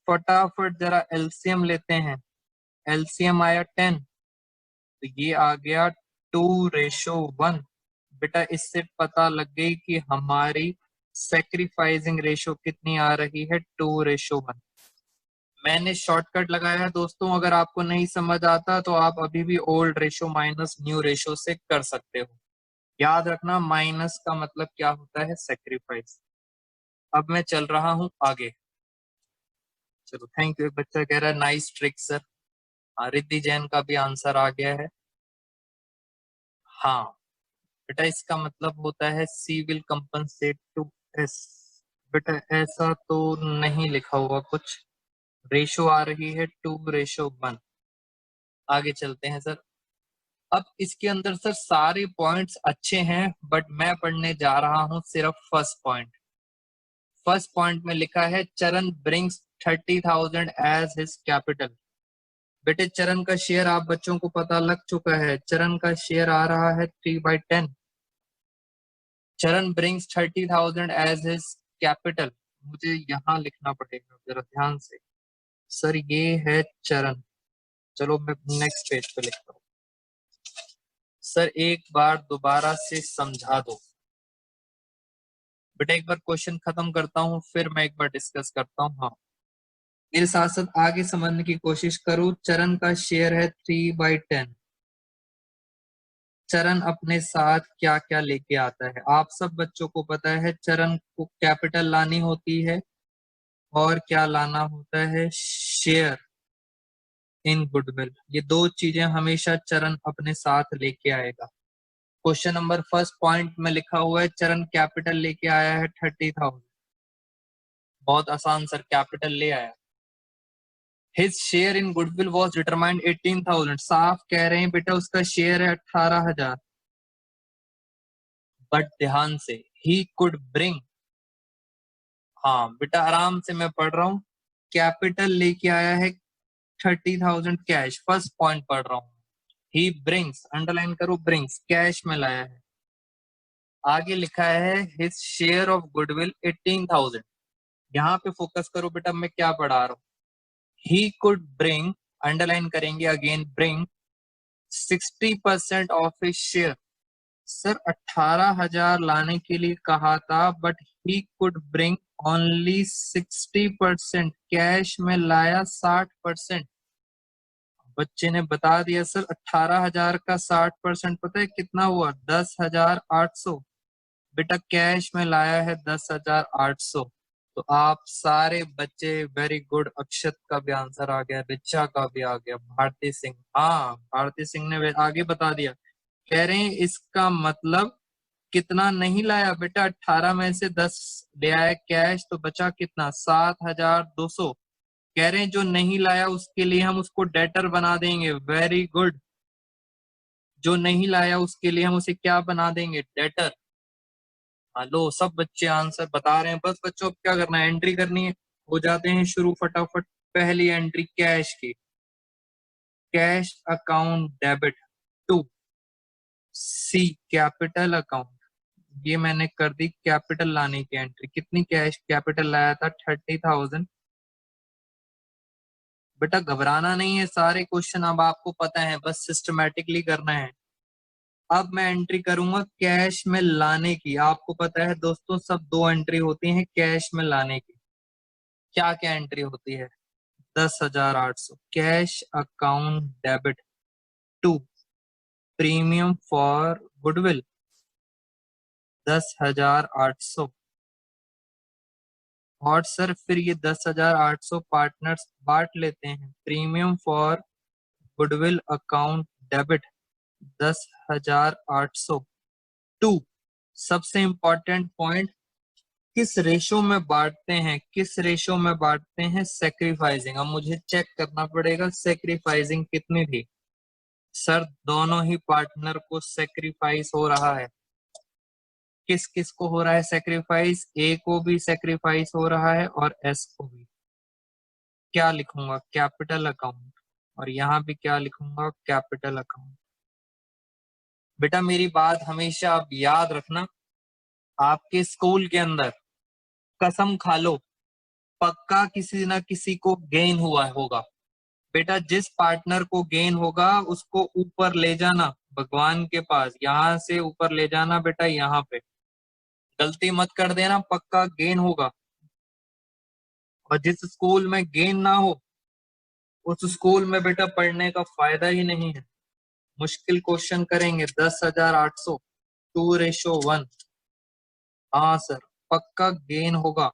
फटाफट जरा एलसीएम लेते हैं। एलसीएम आया 10 तो ये आ गया 2:1। बेटा इससे पता लग गई कि हमारी सेक्रीफाइसिंग रेशो कितनी आ रही है? 2:1। मैंने शॉर्टकट लगाया है दोस्तों, अगर आपको नहीं समझ आता तो आप अभी भी old ratio minus new ratio से कर सकते हो। याद रखना माइनस का मतलब क्या होता है? सेक्रीफाइस। अब मैं चल रहा हूं आगे। चलो थैंक यू। एक बच्चा कह रहा है nice trick sir. Riddhi Jain का भी आंसर आ गया है। हाँ बेटा इसका मतलब होता है सी विल कंपनसेट टू एस। बेटा ऐसा तो नहीं लिखा हुआ कुछ। रेशो आ रही है 2:1। आगे चलते हैं सर। अब इसके अंदर सर सारे पॉइंट्स अच्छे हैं बट मैं पढ़ने जा रहा हूं सिर्फ फर्स्ट पॉइंट। फर्स्ट पॉइंट में लिखा है चरण ब्रिंग्स 30,000 एज हिज कैपिटल। बेटे चरण का शेयर आप बच्चों को पता लग चुका है, चरण का शेयर आ रहा है 3/10। चरण ब्रिंग्स 30,000 एज हिज कैपिटल। मुझे यहाँ लिखना पड़ेगा जरा ध्यान से। सर ये है चरण। चलो मैं नेक्स्ट पेज पे लिखता हूँ। सर एक बार दोबारा से समझा दो। बेटा एक बार क्वेश्चन खत्म करता हूँ फिर मैं एक बार डिस्कस करता हूँ। हाँ मेरे साथ साथ आगे समझने की कोशिश करो। चरण का शेयर है 3/10। चरण अपने साथ क्या क्या लेके आता है? आप सब बच्चों को पता है चरण को कैपिटल लानी होती है और क्या लाना होता है? Share in goodwill. ये दो चीजें हमेशा चरण अपने साथ लेके आएगा। क्वेश्चन नंबर फर्स्ट पॉइंट में लिखा हुआ है चरण कैपिटल लेके आया है 30,000। बहुत आसान सर, कैपिटल ले आया। His share in goodwill was determined 18,000। साफ कह रहे हैं बेटा उसका शेयर है 18,000। बट ध्यान से ही कुड ब्रिंग। हाँ बेटा आराम से मैं पढ़ रहा हूँ। कैपिटल लेके आया है 30,000 कैश। फर्स्ट पॉइंट पढ़ रहा हूँ। ही ब्रिंग्स, अंडरलाइन करो, ब्रिंग्स कैश में लाया है। आगे लिखा है हिज शेयर ऑफ गुडविल 18,000। यहाँ पे फोकस करो बेटा मैं क्या पढ़ा रहा हूँ। ही कुड ब्रिंग, अंडरलाइन करेंगे again, bring 60% of his share. Sir 18,000 लाने के लिए कहा था but he could bring only 60%। Cash में लाया 60%। बच्चे ने बता दिया सर 18,000 का 60% पता है कितना हुआ? 10,800। बेटा कैश में लाया है 10,800। तो आप सारे बच्चे वेरी गुड। अक्षत का भी आंसर आ गया, रिचा का भी आ गया, भारती सिंह, हाँ भारती सिंह ने आगे बता दिया। कह रहे हैं इसका मतलब कितना नहीं लाया बेटा, 18 में से 10 ले आया कैश, तो बचा कितना, 7,200। कह रहे हैं जो नहीं लाया उसके लिए हम उसको डेटर बना देंगे, वेरी गुड। जो नहीं लाया उसके लिए हम उसे क्या बना देंगे, डेटर। लो सब बच्चे आंसर बता रहे हैं। बस बच्चों अब क्या करना है, एंट्री करनी है। हो जाते हैं शुरू फटाफट। पहली एंट्री कैश की, cash account debit to C capital account. ये मैंने कर दी कैपिटल लाने की एंट्री। कितनी कैश कैपिटल लाया था, 30,000। बेटा घबराना नहीं है, सारे क्वेश्चन अब आपको पता है, बस सिस्टमेटिकली करना है। अब मैं एंट्री करूंगा कैश में लाने की। आपको पता है दोस्तों सब दो एंट्री होती है कैश में लाने की। क्या क्या एंट्री होती है, 10,800 cash account debit to premium for goodwill 10,800। और सर फिर ये 10,800 पार्टनर्स बांट लेते हैं। Premium for goodwill account debit 10,800 to, सबसे इंपॉर्टेंट पॉइंट, किस रेशो में बांटते हैं, किस रेशो में बांटते हैं, सेक्रीफाइसिंग। अब मुझे चेक करना पड़ेगा सेक्रीफाइसिंग कितनी थी। सर दोनों ही पार्टनर को सेक्रीफाइस हो रहा है। किस किस को हो रहा है सेक्रीफाइस, ए को भी सेक्रीफाइस हो रहा है और एस को भी। क्या लिखूंगा, कैपिटल अकाउंट, और यहाँ भी क्या लिखूंगा, कैपिटल अकाउंट। बेटा मेरी बात हमेशा आप याद रखना, आपके स्कूल के अंदर कसम खा लो पक्का किसी ना किसी को गेन हुआ होगा। बेटा जिस पार्टनर को गेन होगा उसको ऊपर ले जाना भगवान के पास, यहाँ से ऊपर ले जाना बेटा, यहाँ पे गलती मत कर देना, पक्का गेन होगा। और जिस स्कूल में गेन ना हो उस स्कूल में बेटा पढ़ने का फायदा ही नहीं है। मुश्किल क्वेश्चन करेंगे। 10,800 2:1। हाँ सर पक्का गेन होगा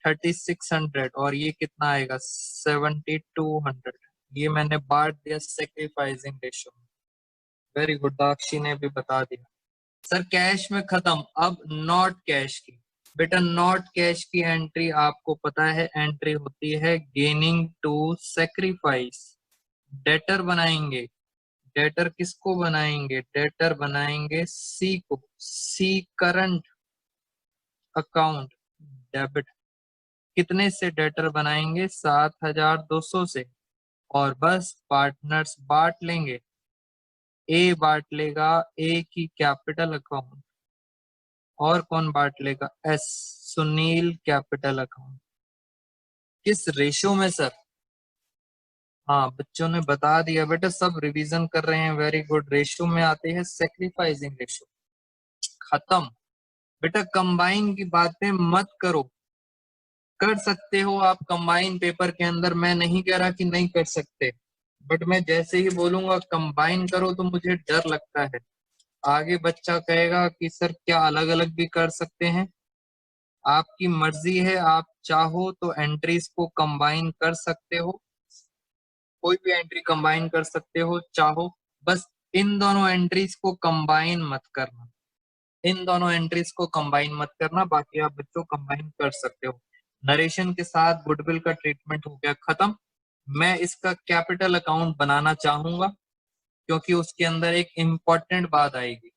3600। और ये कितना आएगा 7200। ये मैंने बांट दिया सेक्रीफाइसिंग रेशो में। वेरी गुड, दाक्षी ने भी बता दिया। सर कैश में खत्म, अब नॉट कैश की। बेटा नॉट कैश की एंट्री आपको पता है एंट्री होती है गेनिंग टू सेक्रीफाइस। डेटर बनाएंगे, डेटर किसको बनाएंगे, डेटर बनाएंगे सी को, सी करंट अकाउंट डेबिट। कितने से डेटर बनाएंगे, 7,200 से। और बस पार्टनर्स बांट लेंगे, ए बांट लेगा ए की कैपिटल अकाउंट, और कौन बांट लेगा, एस सुनील कैपिटल अकाउंट। किस रेशो में सर, हाँ बच्चों ने बता दिया बेटा, सब रिवीजन कर रहे हैं, वेरी गुड। रेशो में आते हैं सेक्रीफाइसिंग रेशो। खत्म। बेटा कंबाइन की बातें मत करो, कर सकते हो आप कंबाइन पेपर के अंदर, मैं नहीं कह रहा कि नहीं कर सकते, बट मैं जैसे ही बोलूंगा कंबाइन करो तो मुझे डर लगता है। आगे बच्चा कहेगा कि सर क्या अलग अलग भी कर सकते हैं। आपकी मर्जी है, आप चाहो तो एंट्रीज को कंबाइन कर सकते हो, कोई भी एंट्री कंबाइन कर सकते हो चाहो। बस इन दोनों एंट्रीज को कंबाइन मत करना, इन दोनों एंट्रीज को कंबाइन मत करना, बाकी आप बच्चों कंबाइन कर सकते हो। नरेशन के साथ गुडविल का ट्रीटमेंट हो गया खत्म। मैं इसका कैपिटल अकाउंट बनाना चाहूंगा क्योंकि उसके अंदर एक इंपॉर्टेंट बात आएगी।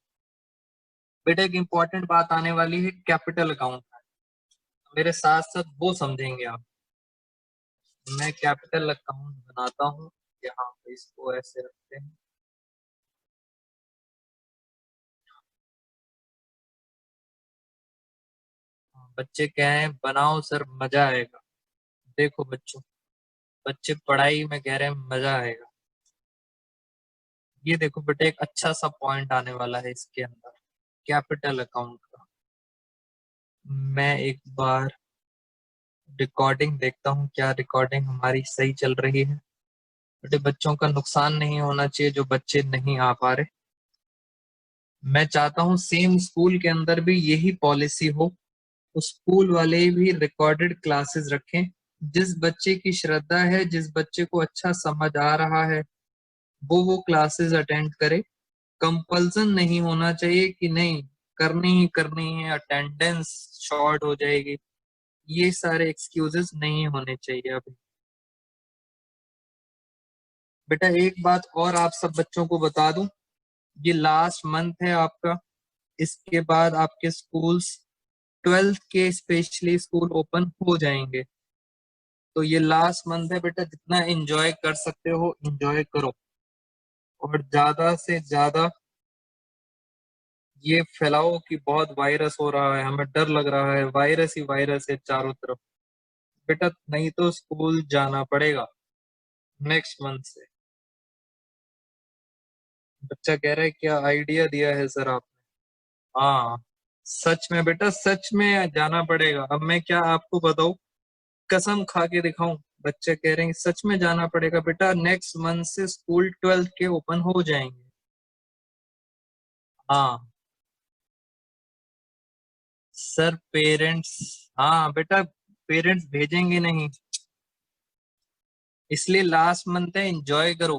बेटा एक इंपॉर्टेंट बात आने वाली है कैपिटल अकाउंट, मेरे साथ साथ वो समझेंगे आप। मैं कैपिटल अकाउंट बनाता हूँ, यहाँ पे इसको ऐसे रखते हैं। बच्चे कह रहे हैं बनाओ सर मजा आएगा। देखो बच्चों, बच्चे पढ़ाई में कह रहे हैं मजा आएगा। ये देखो बेटा एक अच्छा सा पॉइंट आने वाला है इसके अंदर, कैपिटल अकाउंट का। मैं एक बार रिकॉर्डिंग देखता हूँ, क्या रिकॉर्डिंग हमारी सही चल रही है। बेटे बच्चों का नुकसान नहीं होना चाहिए जो बच्चे नहीं आ पा रहे। मैं चाहता हूँ सेम स्कूल के अंदर भी यही पॉलिसी हो, स्कूल वाले भी रिकॉर्डेड क्लासेस रखें। जिस बच्चे की श्रद्धा है, जिस बच्चे को अच्छा समझ आ रहा है, वो क्लासेस अटेंड करे। कंपल्सन नहीं होना चाहिए कि नहीं करनी है, अटेंडेंस शॉर्ट हो जाएगी। ये सारे एक्सक्यूजेस नहीं होने चाहिए अभी। बेटा एक बात और आप सब बच्चों को बता दूं, ये लास्ट मंथ है आपका, इसके बाद आपके स्कूल्स 12th के स्पेशली स्कूल ओपन हो जाएंगे। तो ये लास्ट मंथ है बेटा, जितना एंजॉय कर सकते हो एंजॉय करो, और ज्यादा से ज्यादा ये फैलाओ कि बहुत वायरस हो रहा है, हमें डर लग रहा है, वायरस ही वायरस है चारों तरफ। बेटा नहीं तो स्कूल जाना पड़ेगा नेक्स्ट मंथ से। बच्चा कह रहा है क्या आइडिया दिया है सर आपने। हाँ सच में बेटा, सच में जाना पड़ेगा। अब मैं क्या आपको बताऊं, कसम खा के दिखाऊं। बच्चे कह रहे हैं सच में जाना पड़ेगा बेटा, नेक्स्ट मंथ से स्कूल 12th के ओपन हो जाएंगे। हाँ सर पेरेंट्स, हाँ बेटा पेरेंट्स भेजेंगे नहीं, इसलिए लास्ट मंथ है एंजॉय करो।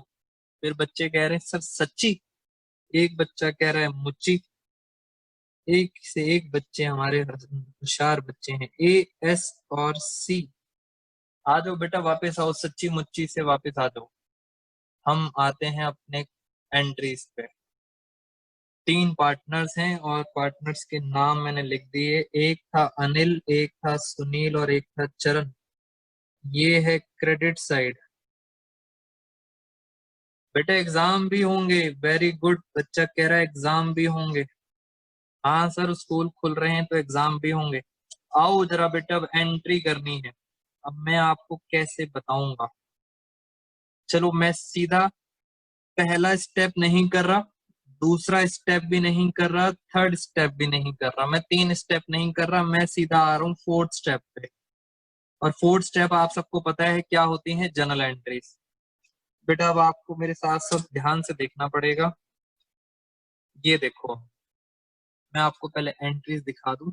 फिर बच्चे कह रहे हैं सर सच्ची, एक बच्चा कह रहा है मुच्ची। एक से एक बच्चे हमारे होशियार बच्चे हैं, ए एस और सी। आ जाओ बेटा वापस आओ, सच्ची मुच्ची से वापस आ जाओ। हम आते हैं अपने एंट्रीज पे। 3 पार्टनर्स हैं और पार्टनर्स के नाम मैंने लिख दिए। एक था अनिल, एक था सुनील और एक था चरण। ये है क्रेडिट साइड। बेटा एग्जाम भी होंगे, वेरी गुड, बच्चा कह रहा है एग्जाम भी होंगे। हाँ सर स्कूल खुल रहे हैं तो एग्जाम भी होंगे। आओ जरा बेटा, अब एंट्री करनी है। अब मैं आपको कैसे बताऊंगा। चलो मैं सीधा पहला स्टेप नहीं कर रहा, दूसरा स्टेप भी नहीं कर रहा, थर्ड स्टेप भी नहीं कर रहा, मैं 3 स्टेप नहीं कर रहा, मैं सीधा आ रहा हूँ 4th स्टेप पे। और 4th स्टेप आप सबको पता है क्या होती है, जर्नल एंट्रीज। बेटा अब आपको मेरे साथ साथ ध्यान से देखना पड़ेगा। ये देखो, मैं आपको पहले एंट्रीज दिखा दूं।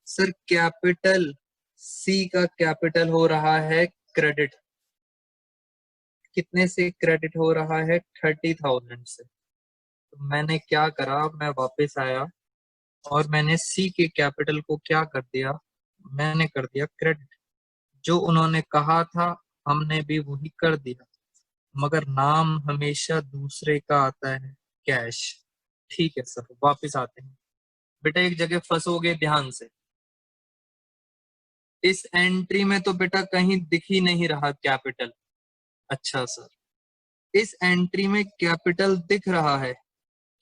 सर कैपिटल सी का कैपिटल हो रहा है क्रेडिट। कितने से क्रेडिट हो रहा है, 30,000 से। तो मैंने क्या करा, मैं वापस आया और मैंने सी के कैपिटल को क्या कर दिया, मैंने कर दिया क्रेडिट। जो उन्होंने कहा था हमने भी वही कर दिया, मगर नाम हमेशा दूसरे का आता है, कैश। ठीक है सर वापस आते हैं। बेटा एक जगह फंसोगे ध्यान से। इस एंट्री में तो बेटा कहीं दिख ही नहीं रहा कैपिटल। अच्छा सर, इस एंट्री में कैपिटल दिख रहा है।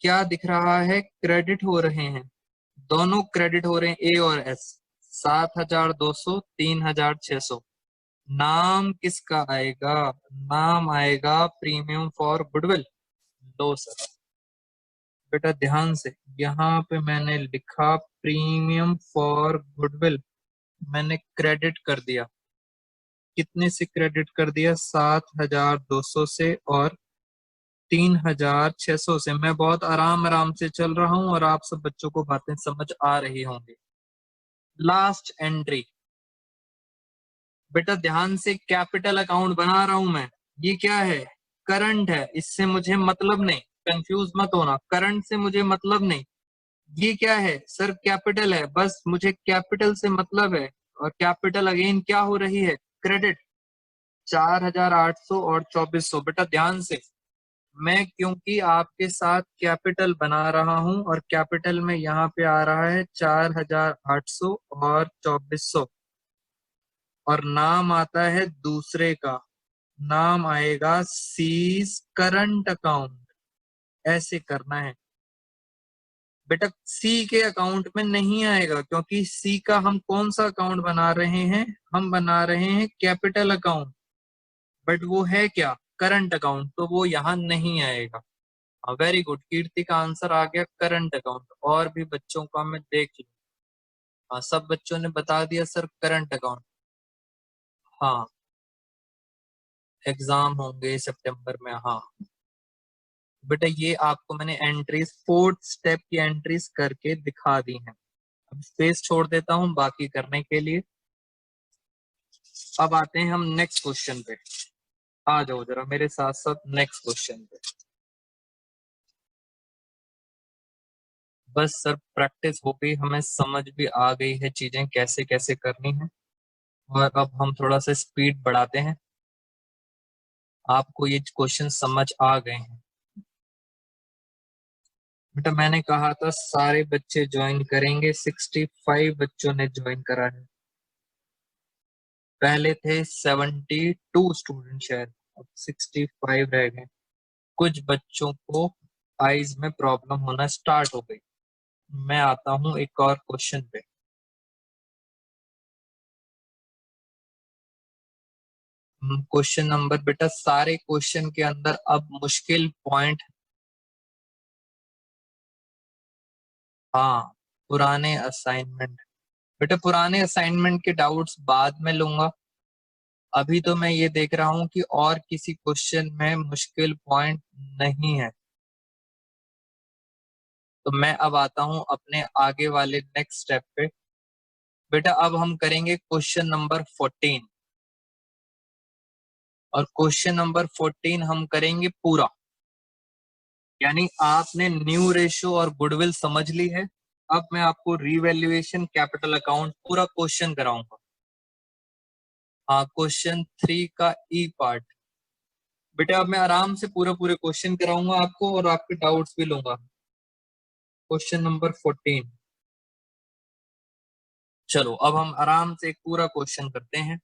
क्या दिख रहा है, क्रेडिट हो रहे हैं, दोनों क्रेडिट हो रहे हैं, ए और एस। 7,200, 3,600। नाम किसका आएगा, नाम आएगा premium for goodwill. Low sir बेटा ध्यान से, यहाँ पे मैंने लिखा प्रीमियम फॉर गुडविल, मैंने क्रेडिट कर दिया। कितने से क्रेडिट कर दिया, 7,200 से और 3,600 से। मैं बहुत आराम आराम से चल रहा हूँ और आप सब बच्चों को बातें समझ आ रही होंगी। लास्ट एंट्री, बेटा ध्यान से, कैपिटल अकाउंट बना रहा हूं मैं। ये क्या है, करंट है, इससे मुझे मतलब नहीं, कंफ्यूज मत होना, करंट से मुझे मतलब नहीं। ये क्या है सर, कैपिटल है, बस मुझे कैपिटल से मतलब है। और कैपिटल अगेन क्या हो रही है, क्रेडिट। 4,800 और 2,400। बेटा ध्यान से, मैं क्योंकि आपके साथ कैपिटल बना रहा हूं और कैपिटल में यहाँ पे आ रहा है 4,800 और 2,400, और नाम आता है दूसरे का, नाम आएगा सीज करंट अकाउंट। ऐसे करना है बेटा, सी के अकाउंट में नहीं आएगा, क्योंकि सी का हम कौन सा अकाउंट बना रहे हैं, हम बना रहे हैं कैपिटल अकाउंट। बट वो है क्या, करंट अकाउंट, तो वो यहाँ नहीं आएगा। वेरी गुड, कीर्ति का आंसर आ गया करंट अकाउंट। और भी बच्चों का मैं देख लूं। हाँ सब बच्चों ने बता दिया सर करंट अकाउंट। हाँ एग्जाम होंगे सितंबर में, हाँ। बेटा ये आपको मैंने एंट्रीज 4th स्टेप की एंट्रीज करके दिखा दी हैं। अब स्पेस छोड़ देता हूं बाकी करने के लिए। अब आते हैं हम नेक्स्ट क्वेश्चन पे। आ जाओ जरा मेरे साथ साथ नेक्स्ट क्वेश्चन पे। बस सर प्रैक्टिस हो गई, हमें समझ भी आ गई है चीजें कैसे कैसे करनी है, और अब हम थोड़ा सा स्पीड बढ़ाते हैं। आपको ये क्वेश्चन समझ आ गए हैं? बेटा मैंने कहा था सारे बच्चे ज्वाइन करेंगे, 65 बच्चों ने ज्वाइन करा है। पहले थे 72 स्टूडेंट शायद, अब 65 रह गए। कुछ बच्चों को आईज में प्रॉब्लम होना स्टार्ट हो गई। मैं आता हूं एक और क्वेश्चन पे। क्वेश्चन नंबर, बेटा सारे क्वेश्चन के अंदर अब मुश्किल पॉइंट, हाँ पुराने असाइनमेंट। बेटा पुराने असाइनमेंट के डाउट्स बाद में लूंगा, अभी तो मैं ये देख रहा हूं कि और किसी क्वेश्चन में मुश्किल पॉइंट नहीं है। तो मैं अब आता हूं अपने आगे वाले नेक्स्ट स्टेप पे। बेटा अब हम करेंगे क्वेश्चन नंबर 14, और क्वेश्चन नंबर 14 हम करेंगे पूरा। यानी आपने न्यू रेशो और गुडविल समझ ली है, अब मैं आपको रीवैल्यूएशन कैपिटल अकाउंट पूरा क्वेश्चन कराऊंगा। हाँ क्वेश्चन 3 का ई पार्ट। बेटा अब मैं आराम से पूरे क्वेश्चन कराऊंगा आपको और आपके डाउट्स भी लूंगा। Question number 14। चलो अब हम आराम से एक पूरा क्वेश्चन करते हैं।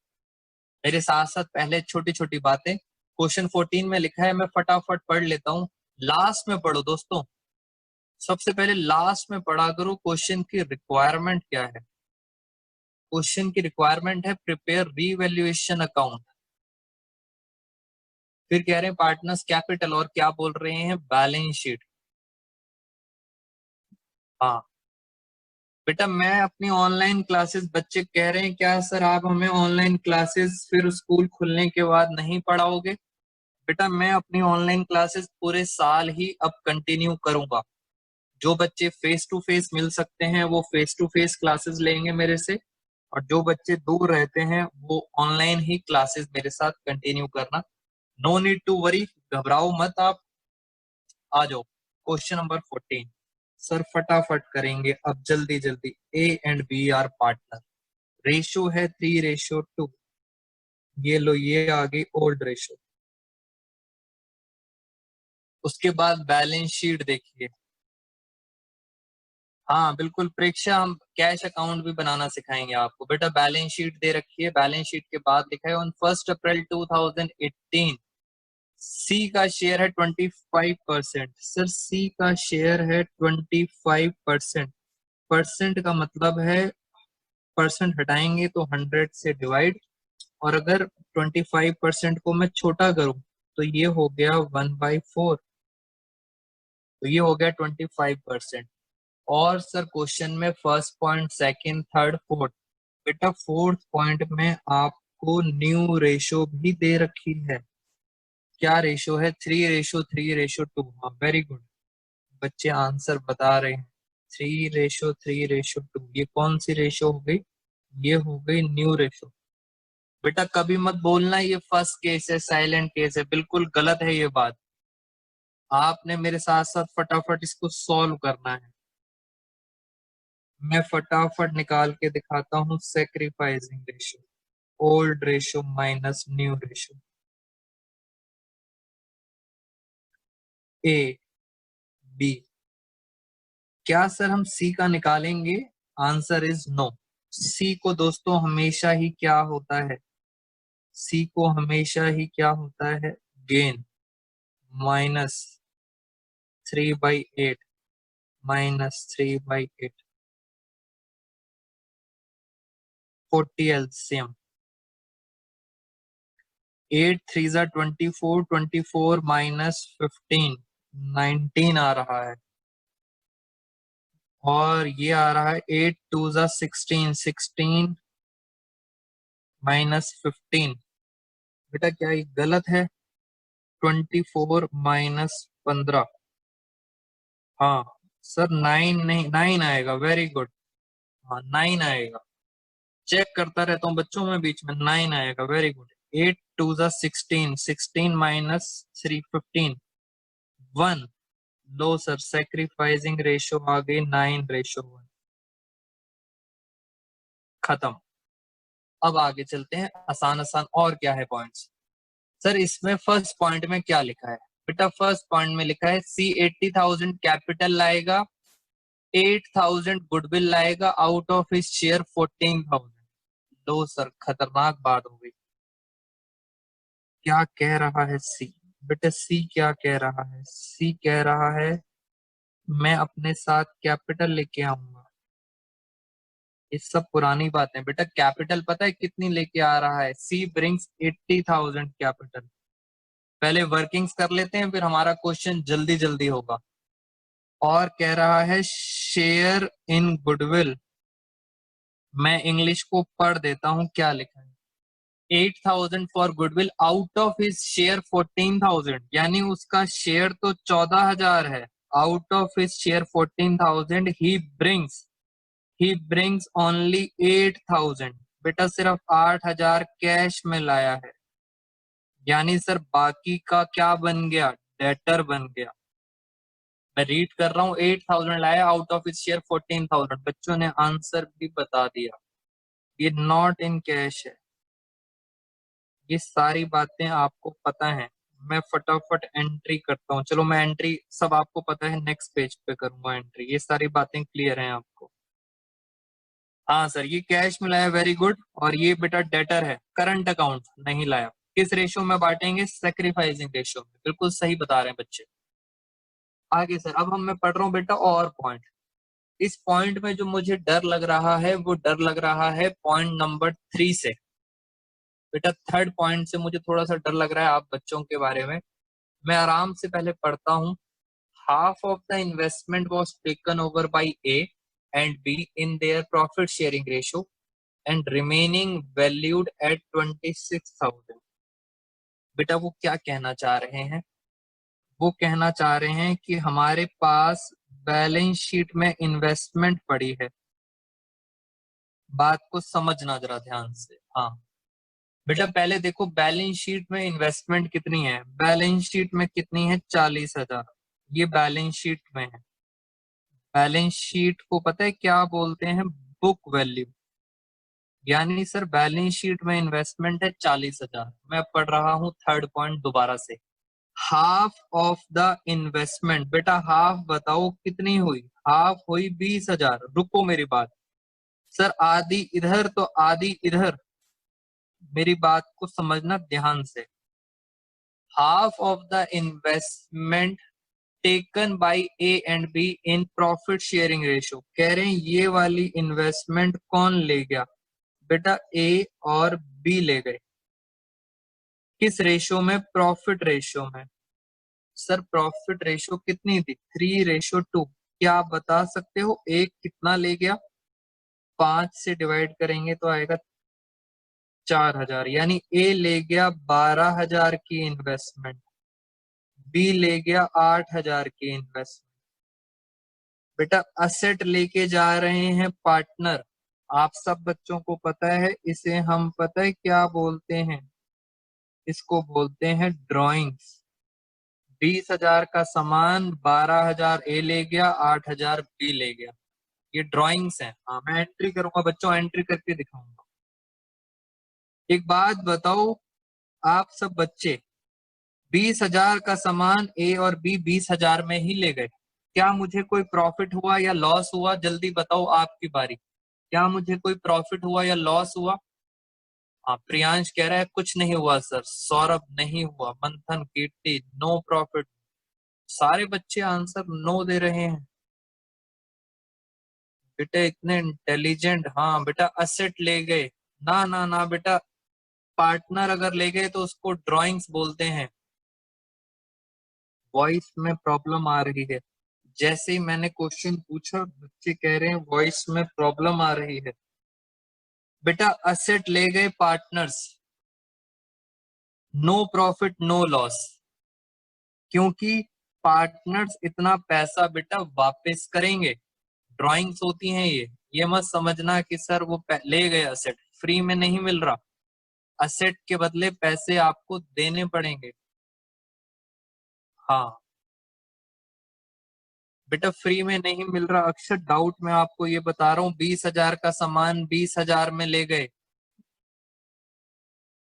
मेरे साथ साथ पहले छोटी छोटी बातें क्वेश्चन 14 में लिखा है, मैं फटाफट पढ़ लेता हूँ। लास्ट में पढ़ो दोस्तों, सबसे पहले लास्ट में पढ़ा करो क्वेश्चन की रिक्वायरमेंट क्या है। क्वेश्चन की रिक्वायरमेंट है प्रिपेयर रीवैल्यूएशन अकाउंट। फिर कह रहे हैं पार्टनर्स कैपिटल, और क्या बोल रहे हैं, बैलेंस शीट। हाँ बेटा मैं अपनी ऑनलाइन क्लासेस, बच्चे कह रहे हैं क्या सर आप हमें ऑनलाइन क्लासेस फिर स्कूल खुलने के बाद नहीं पढ़ाओगे। बेटा मैं अपनी ऑनलाइन क्लासेस पूरे साल ही अब कंटिन्यू करूंगा। जो बच्चे फेस टू फेस मिल सकते हैं वो फेस टू फेस क्लासेस लेंगे मेरे से, और जो बच्चे दूर रहते हैं वो ऑनलाइन ही क्लासेस मेरे साथ कंटिन्यू करना। नो नीड टू वरी, घबराओ मत आप। आ जाओ क्वेश्चन नंबर 14। सर फटाफट करेंगे अब, जल्दी जल्दी। A and B are partner, ratio है 3:2। ये लो ये आ गई ओल्ड रेशो। उसके बाद बैलेंस शीट देखिए। हाँ बिल्कुल प्रेक्षा, हम कैश अकाउंट भी बनाना सिखाएंगे आपको। बेटा बैलेंस शीट दे रखी है, बैलेंस शीट के बाद लिखा है ऑन 1 अप्रैल 2018 सी का शेयर है 25%। सर सी का शेयर है 25%। परसेंट का मतलब है परसेंट हटाएंगे तो 100 से डिवाइड, और अगर 25% को मैं छोटा करूं तो ये हो गया 1/4, तो ये हो गया 25%। और सर क्वेश्चन में first point, second, third, fourth, बेटा फोर्थ पॉइंट में आपको न्यू रेशो भी दे रखी है। क्या रेशो है, 3:3:2। हाँ वेरी गुड, बच्चे आंसर बता रहे हैं। 3:3:2, ये कौन सी रेशो हो गई, ये हो गई न्यू रेशो। बेटा कभी मत बोलना ये फर्स्ट केस है, साइलेंट केस है, बिल्कुल गलत है ये बात। आपने मेरे साथ साथ फटाफट इसको सॉल्व करना है। मैं फटाफट निकाल के दिखाता हूँ। Sacrificing ratio, old ratio minus new ratio. A B, क्या सर हम सी का निकालेंगे, आंसर इज नो। सी को दोस्तों हमेशा ही क्या होता है, सी को हमेशा ही क्या होता है, गेन, -3/8, -3/8, 40 एलसीएम। 8 3 = 24, 24 -15, 19 आ रहा है। और ये आ रहा है 8 2 = 16, 16 -15। बेटा क्या ये गलत है, 24 -15। हाँ सर 9 नहीं, 9 आएगा, वेरी गुड। हाँ 9 आएगा, चेक करता रहता हूँ बच्चों में, बीच में 9 आएगा, वेरी गुड। 8 2 16, 16 माइनस 3 15, 1। लो सर, सेक्रीफाइसिंग रेशो आ गई 9:1, खत्म। अब आगे चलते हैं, आसान आसान और क्या है पॉइंट्स। सर इसमें फर्स्ट पॉइंट में क्या लिखा है बेटा? फर्स्ट पॉइंट में लिखा है सी 80,000 कैपिटल लाएगा, 8,000 गुडविल लाएगा, out of his share 14,000। Low sir, खतरनाक बात हो गई। क्या कह रहा है सी? बेटा सी क्या कह रहा है? सी कह रहा है मैं अपने साथ कैपिटल लेके आऊंगा। ये सब पुरानी बातें बेटा। कैपिटल पता है कितनी लेके आ रहा है? सी ब्रिंग्स 80,000 कैपिटल। पहले वर्किंग्स कर लेते हैं, फिर हमारा क्वेश्चन जल्दी जल्दी होगा। और कह रहा है शेयर इन गुडविल। मैं इंग्लिश को पढ़ देता हूं क्या लिखा है। 8,000 for goodwill, out of his share 14,000, यानी उसका शेयर तो 14,000 है। Out of his share 14,000 he brings only 8,000। बेटा सिर्फ 8,000 कैश में लाया है, यानी सर बाकी का क्या बन गया? डेटर बन गया। मैं रीड कर रहा हूँ, 8,000 लाया, आउट ऑफ हिज शेयर 14,000। बच्चों ने आंसर भी बता दिया, ये नॉट इन कैश है। ये सारी बातें आपको पता है। मैं फटाफट एंट्री करता हूँ। चलो मैं एंट्री, सब आपको पता है, नेक्स्ट पेज पे करूंगा एंट्री। ये सारी बातें क्लियर हैं आपको? हाँ सर, ये कैश में लाया, वेरी गुड। और ये बेटा डेटर है, करंट अकाउंट नहीं लाया। किस रेशो में बांटेंगे? सेक्रीफाइसिंग रेशो में। बिल्कुल सही बता रहे हैं बच्चे। आगे सर, अब हम मैं पढ़ रहा हूँ बेटा और पॉइंट। इस पॉइंट में जो मुझे डर लग रहा है, वो डर लग रहा है पॉइंट नंबर 3 से। बेटा थर्ड पॉइंट से मुझे थोड़ा सा डर लग रहा है आप बच्चों के बारे में। मैं आराम से पहले पढ़ता हूँ। Half of the investment was taken over by A and be in their profit sharing ratio and remaining valued at 26,000। बेटा वो क्या कहना चाह रहे हैं? वो कहना चाह रहे हैं कि हमारे पास बैलेंस शीट में इन्वेस्टमेंट पड़ी है। बात को समझना जरा ध्यान से। हाँ बेटा, पहले देखो बैलेंस शीट में इन्वेस्टमेंट कितनी है। बैलेंस शीट में कितनी है? 40,000। ये बैलेंस शीट में है। बैलेंस शीट को पता है क्या बोलते हैं? Book value. यानी सर बैलेंस शीट में इन्वेस्टमेंट है 40,000। मैं पढ़ रहा हूं थर्ड पॉइंट दोबारा से। Half of the investment. बेटा हाफ बताओ कितनी हुई? हाफ हुई 20,000। रुको मेरी बात। सर आधी इधर तो आधी इधर, मेरी बात को समझना ध्यान से। Half of the investment taken by A and be in profit sharing ratio. कह रहे हैं ये वाली इन्वेस्टमेंट कौन ले गया? बेटा ए और बी ले गए। किस रेशियो में? प्रॉफिट रेशियो में। सर प्रॉफिट रेशियो कितनी थी? 3:2। क्या आप बता सकते हो एक कितना ले गया? 5 से डिवाइड करेंगे तो आएगा 4,000। यानी ए ले गया 12,000 की इन्वेस्टमेंट, बी ले गया 8,000 की इन्वेस्टमेंट। बेटा असेट लेके जा रहे हैं पार्टनर। आप सब बच्चों को पता है, इसे हम पता है क्या बोलते हैं? इसको बोलते हैं ड्रॉइंग्स। 20,000 का सामान 12,000 ए ले गया, 8,000 बी ले गया। ये ड्रॉइंग्स हैं। हाँ मैं एंट्री करूंगा बच्चों, एंट्री करके दिखाऊंगा। एक बात बताओ आप सब बच्चे, 20,000 का सामान ए और बी 20,000 में ही ले गए। क्या मुझे कोई प्रॉफिट हुआ या लॉस हुआ? जल्दी बताओ, आपकी बारी। क्या मुझे कोई प्रॉफिट हुआ या लॉस हुआ? हाँ प्रियांश कह रहा है कुछ नहीं हुआ सर। सौरभ नहीं हुआ। मंथन, कीर्ति, नो प्रॉफिट। सारे बच्चे आंसर नो दे रहे हैं। बेटा इतने इंटेलिजेंट। हाँ बेटा असेट ले गए। ना ना ना बेटा, पार्टनर अगर ले गए तो उसको ड्राइंग्स बोलते हैं। वॉइस में प्रॉब्लम आ रही है। जैसे ही मैंने क्वेश्चन पूछा बच्चे कह रहे हैं वॉइस में प्रॉब्लम आ रही है। बेटा असेट ले गए partners, no profit no loss, क्योंकि पार्टनर्स इतना पैसा बेटा वापस करेंगे। ड्राइंग्स होती हैं ये मत समझना कि सर वो ले गए असेट, फ्री में नहीं मिल रहा, असेट के बदले पैसे आपको देने पड़ेंगे। हाँ बेटा फ्री में नहीं मिल रहा अक्षर, डाउट में आपको ये बता रहा हूँ, 20,000 का सामान 20,000 में ले गए,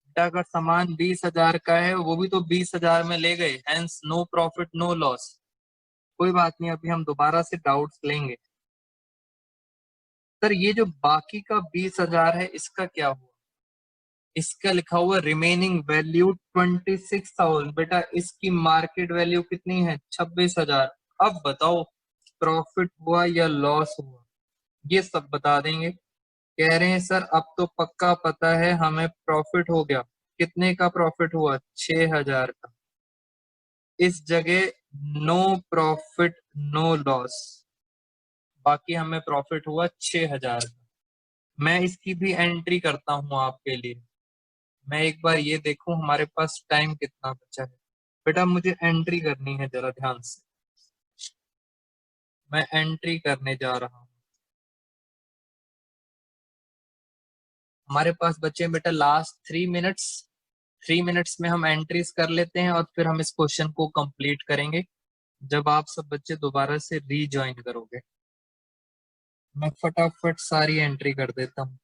बेटा अगर सामान 20,000 का है वो भी तो 20,000 में ले गए, hence no profit no loss. कोई बात नहीं, अभी हम दोबारा से डाउट्स लेंगे। सर ये जो बाकी का 20,000 है इसका क्या हुआ? इसका लिखा हुआ रिमेनिंग वैल्यू 26,000, बेटा इसकी मार्केट वैल्यू कितनी है? 26,000। अब बताओ प्रॉफिट हुआ या लॉस हुआ, ये सब बता देंगे। कह रहे हैं सर अब तो पक्का पता है हमें प्रॉफिट हो गया। कितने का प्रॉफिट हुआ? 6,000 का। इस जगह नो प्रॉफिट नो लॉस, बाकी हमें प्रॉफिट हुआ 6,000 का। मैं इसकी भी एंट्री करता हूं आपके लिए। मैं एक बार ये देखूं हमारे पास टाइम कितना बचा है। बेटा मुझे एंट्री करनी है, जरा ध्यान से, मैं एंट्री करने जा रहा हूं। हमारे पास बचे बेटा लास्ट 3 मिनट्स। 3 मिनट्स में हम एंट्रीज कर लेते हैं और फिर हम इस क्वेश्चन को कंप्लीट करेंगे जब आप सब बच्चे दोबारा से रीज्वाइन करोगे। मैं फटाफट सारी एंट्री कर देता हूँ।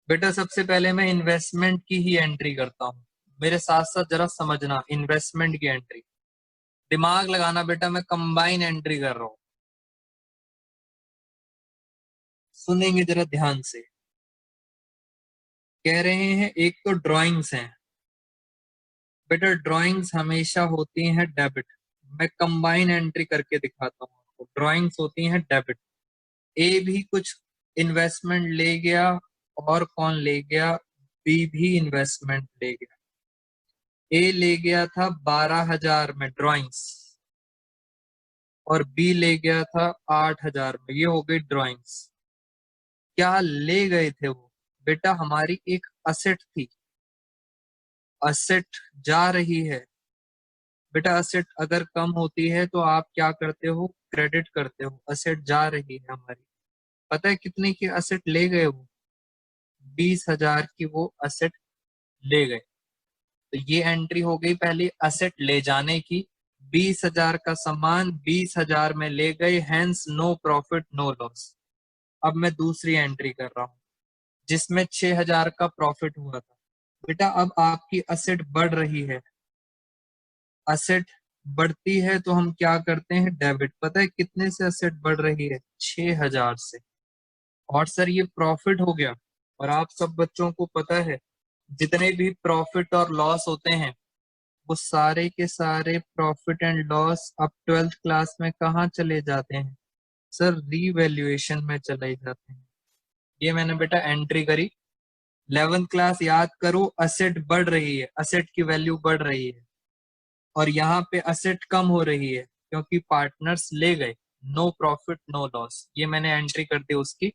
बेटा सबसे पहले मैं इन्वेस्टमेंट की ही एंट्री करता हूँ, मेरे साथ साथ जरा समझना इन्वेस्टमेंट की एंट्री, दिमाग लगाना बेटा, मैं कंबाइन एंट्री कर रहा हूँ, सुनेंगे जरा ध्यान से। कह रहे हैं एक तो ड्राइंग्स हैं, बेटा ड्राइंग्स हमेशा होती हैं डेबिट। मैं कंबाइन एंट्री करके दिखाता हूँ आपको, ड्राइंग्स होती हैं डेबिट। ए भी कुछ इन्वेस्टमेंट ले गया, और कौन ले गया? बी भी इन्वेस्टमेंट ले गया। ए ले गया था 12,000 में ड्राइंग्स, और बी ले गया था 8,000 में। ये हो गई ड्राइंग्स। क्या ले गए थे वो? बेटा हमारी एक असेट थी, असेट जा रही है। बेटा असेट अगर कम होती है तो आप क्या करते हो? क्रेडिट करते हो। असेट जा रही है हमारी, पता है कितने की असेट ले गए वो? 20,000 की वो असेट ले गए। तो ये एंट्री हो गई पहले असेट ले जाने की। 20,000 का सामान 20,000 में ले गए, hence no profit no loss. अब मैं दूसरी एंट्री कर रहा हूं जिसमें 6,000 का प्रॉफिट हुआ था। बेटा अब आपकी असेट बढ़ रही है, असेट बढ़ती है तो हम क्या करते हैं? डेबिट। पता है कितने से असेट बढ़ रही है? 6,000 से। और सर ये प्रॉफिट हो गया। और आप सब बच्चों को पता है जितने भी प्रॉफिट और लॉस होते हैं वो सारे के सारे प्रॉफिट एंड लॉस अब 12th क्लास में कहाँ चले जाते हैं? सर रीवैल्यूएशन में चले जाते हैं। ये मैंने बेटा एंट्री करी। 11th क्लास याद करो, असेट बढ़ रही है, असेट की वैल्यू बढ़ रही है, और यहाँ पे असेट कम हो रही है क्योंकि पार्टनर्स ले गए। नो प्रॉफिट नो लॉस, ये मैंने एंट्री कर दी उसकी।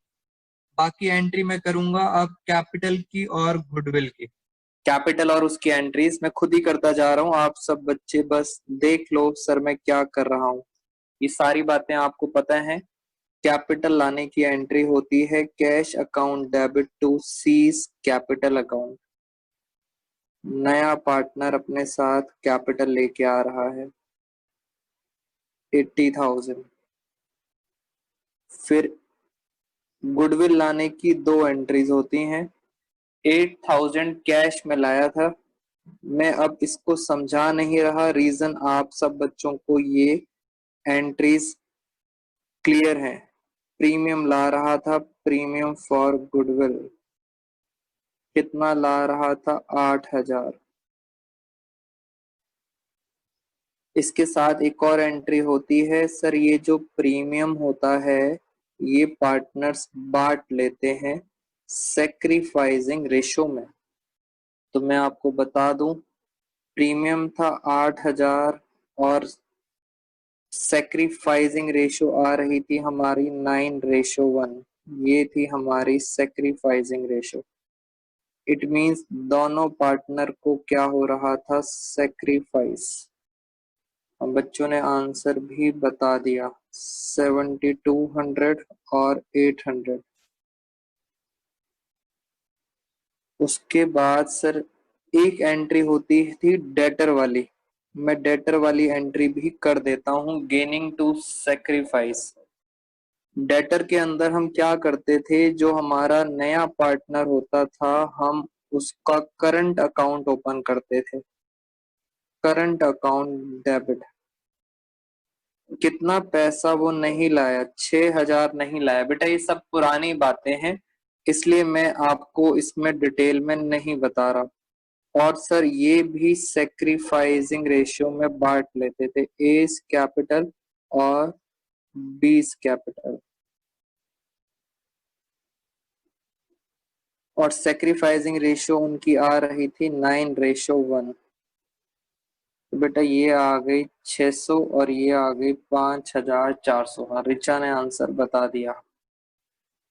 बाकी एंट्री मैं करूंगा अब कैपिटल की और गुडविल की। कैपिटल और उसकी एंट्रीज मैं खुद ही करता जा रहा हूँ, आप सब बच्चे बस देख लो सर मैं क्या कर रहा हूँ। ये सारी बातें आपको पता है। कैपिटल लाने की एंट्री होती है cash account debit to C's capital account. नया पार्टनर अपने साथ कैपिटल लेके आ रहा है 80,000। फिर गुडविल लाने की दो एंट्रीज होती हैं। 8,000 कैश में लाया था। मैं अब इसको समझा नहीं रहा, रीजन आप सब बच्चों को ये एंट्रीज क्लियर है। प्रीमियम ला रहा था, प्रीमियम फॉर गुडविल कितना ला रहा था? 8,000। इसके साथ एक और एंट्री होती है, सर ये जो प्रीमियम होता है ये पार्टनर्स बांट लेते हैं सेक्रीफाइसिंग रेशो में। तो मैं आपको बता दूं प्रीमियम था 8,000 और सेक्रीफाइसिंग रेशो आ रही थी हमारी 9:1। ये थी हमारी सेक्रीफाइसिंग रेशो। इट मींस दोनों पार्टनर को क्या हो रहा था? सेक्रीफाइस। बच्चों ने आंसर भी बता दिया। 7200 और 800। उसके बाद सर एक एंट्री होती थी डेटर वाली, मैं डेटर वाली एंट्री भी कर देता हूं, गेनिंग टू सेक्रीफाइस। डेटर के अंदर हम क्या करते थे, जो हमारा नया पार्टनर होता था हम उसका करंट अकाउंट ओपन करते थे, करंट अकाउंट डेबिट। कितना पैसा वो नहीं लाया, 6000 नहीं लाया। बेटा ये सब पुरानी बातें हैं, इसलिए मैं आपको इसमें डिटेल में नहीं बता रहा। और सर ये भी सेक्रीफाइसिंग रेशियो में बांट लेते थे, एस कैपिटल और बीस कैपिटल। और सेक्रीफाइसिंग रेशियो उनकी आ रही थी 9:1। तो बेटा ये आ गई 600 और ये आ गई 5400। हाँ, रिचा ने आंसर बता दिया।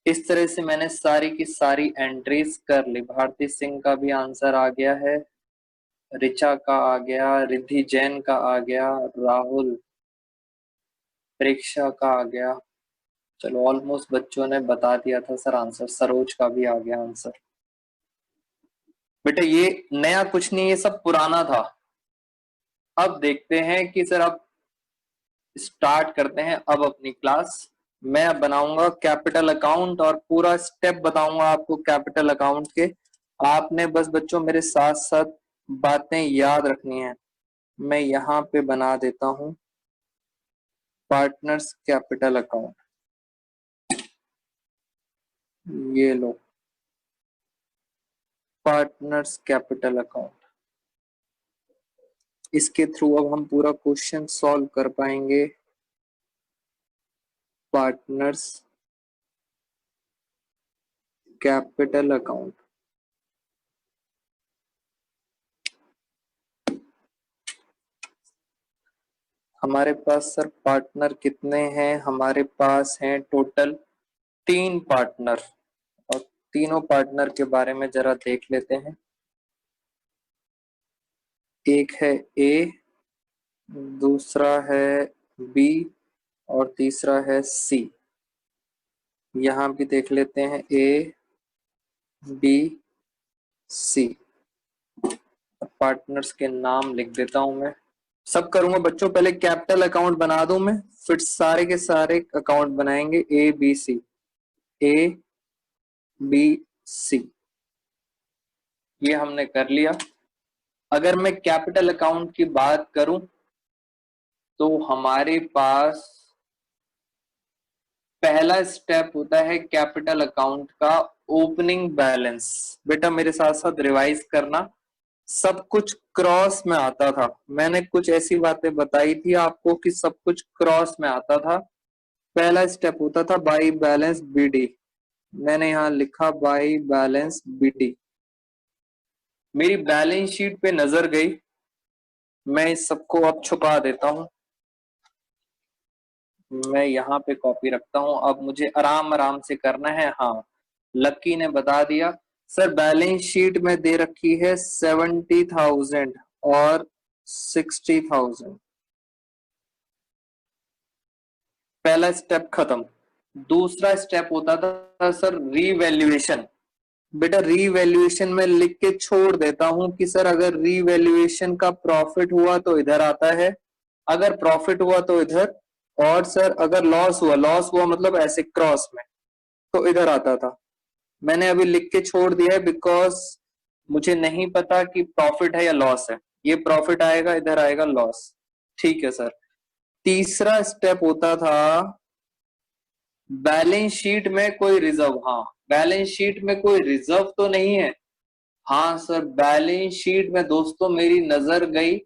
इस तरह से मैंने सारी की सारी एंट्रीज कर ली। भारती सिंह का भी आंसर आ गया है, रिचा का आ गया, रिद्धि जैन का आ गया, राहुल प्रेक्षा का आ गया। चलो ऑलमोस्ट बच्चों ने बता दिया था सर आंसर। सरोज का भी आ गया आंसर। बेटा ये नया कुछ नहीं, ये सब पुराना था। अब देखते हैं कि सर अब स्टार्ट करते हैं अब अपनी क्लास। मैं अब बनाऊंगा कैपिटल अकाउंट और पूरा स्टेप बताऊंगा आपको कैपिटल अकाउंट के। आपने बस बच्चों मेरे साथ साथ बातें याद रखनी है। मैं यहाँ पे बना देता हूं पार्टनर्स कैपिटल अकाउंट। ये लो पार्टनर्स कैपिटल अकाउंट। इसके थ्रू अब हम पूरा क्वेश्चन सॉल्व कर पाएंगे। Partners capital account. हमारे पास सर पार्टनर कितने हैं, हमारे पास हैं टोटल 3 पार्टनर। और तीनों पार्टनर के बारे में जरा देख लेते हैं। एक है ए, दूसरा है बी और तीसरा है सी। यहां भी देख लेते हैं ए बी सी। पार्टनर्स के नाम लिख देता हूं मैं। सब करूंगा बच्चों, पहले कैपिटल अकाउंट बना दूं मैं, फिर सारे के सारे अकाउंट बनाएंगे A B C, A B C. ये हमने कर लिया। अगर मैं कैपिटल अकाउंट की बात करूं तो हमारे पास पहला स्टेप होता है कैपिटल अकाउंट का ओपनिंग बैलेंस। बेटा मेरे साथ साथ रिवाइज करना, सब कुछ क्रॉस में आता था। मैंने कुछ ऐसी बातें बताई थी आपको कि सब कुछ क्रॉस में आता था। पहला स्टेप होता था बाई बैलेंस बीडी। मैंने यहां लिखा बाई बैलेंस बीडी। मेरी बैलेंस शीट पे नजर गई, मैं इस सबको अब छुपा देता हूं। मैं यहाँ पे कॉपी रखता हूं। अब मुझे आराम आराम से करना है। हाँ, लक्की ने बता दिया सर बैलेंस शीट में दे रखी है 70,000 और 60,000। पहला स्टेप खत्म। दूसरा स्टेप होता था सर रीवैल्यूएशन। बेटा रीवैल्यूएशन में लिख के छोड़ देता हूं कि सर अगर रीवैल्यूएशन का प्रॉफिट हुआ तो इधर आता है, अगर प्रॉफिट हुआ तो इधर, और सर अगर लॉस हुआ मतलब ऐसे क्रॉस में तो इधर आता था। मैंने अभी लिख के छोड़ दिया है बिकॉज मुझे नहीं पता कि प्रॉफिट है या लॉस है। ये प्रॉफिट आएगा, इधर आएगा लॉस। ठीक है सर। तीसरा स्टेप होता था बैलेंस शीट में कोई रिजर्व। हाँ, बैलेंस शीट में कोई रिजर्व तो नहीं है। हाँ सर, बैलेंस शीट में दोस्तों मेरी नजर गई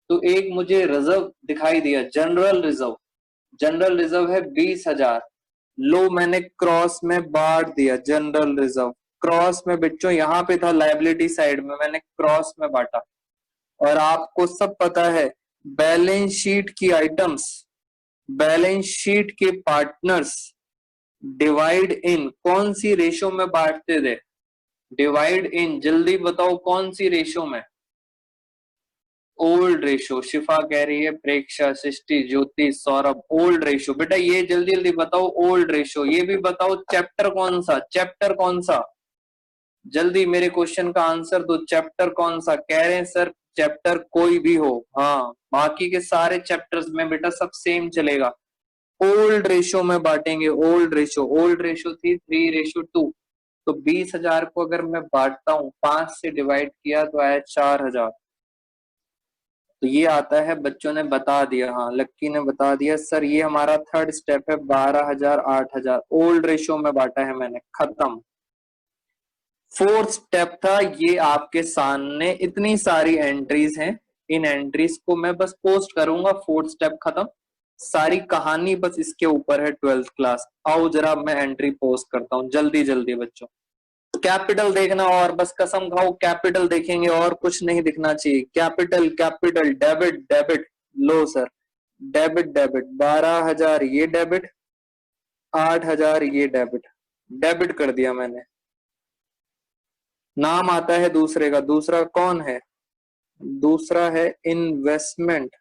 तो एक मुझे रिजर्व दिखाई दिया, जनरल रिजर्व। जनरल रिजर्व है 20,000। लो मैंने क्रॉस में बांट दिया जनरल रिजर्व। क्रॉस में बच्चों यहाँ पे था लायबिलिटी साइड में, मैंने क्रॉस में बांटा। और आपको सब पता है बैलेंस शीट की आइटम्स, बैलेंस शीट के पार्टनर्स डिवाइड इन कौन सी रेशो में बांटते थे? डिवाइड इन, जल्दी बताओ कौन सी रेशो में? ओल्ड रेशो, शिफा कह रही है, प्रेक्षा, सृष्टि, ज्योति, सौरभ, ओल्ड रेशो। बेटा ये जल्दी जल्दी बताओ ओल्ड रेशो। ये भी बताओ चैप्टर कौन सा, चैप्टर कौन सा, जल्दी मेरे क्वेश्चन का आंसर दो, चैप्टर कौन सा। कह रहे हैं सर चैप्टर कोई भी हो, हाँ बाकी के सारे चैप्टर्स में बेटा सब सेम चलेगा। ओल्ड रेशो में बांटेंगे, ओल्ड रेशो, ओल्ड रेशो थी 3:2। तो 20,000 को अगर मैं बांटता हूँ, 5 से डिवाइड किया तो आया 4,000। तो ये आता है, बच्चों ने बता दिया, हाँ लक्की ने बता दिया सर ये हमारा थर्ड स्टेप है। 12,000 8,000 ओल्ड रेशो में बांटा है मैंने, खत्म। फोर्थ स्टेप था ये आपके सामने, इतनी सारी एंट्रीज हैं, इन एंट्रीज को मैं बस पोस्ट करूंगा, फोर्थ स्टेप खत्म। सारी कहानी बस इसके ऊपर है 12th क्लास। आओ जरा मैं एंट्री पोस्ट करता हूँ जल्दी जल्दी बच्चों। कैपिटल देखना और बस कसम खाओ कैपिटल देखेंगे और कुछ नहीं दिखना चाहिए। कैपिटल कैपिटल, डेबिट डेबिट, लो सर डेबिट डेबिट, 12,000 ये डेबिट, 8,000 ये डेबिट, डेबिट कर दिया मैंने। नाम आता है दूसरे का, दूसरा कौन है, दूसरा है इन्वेस्टमेंट,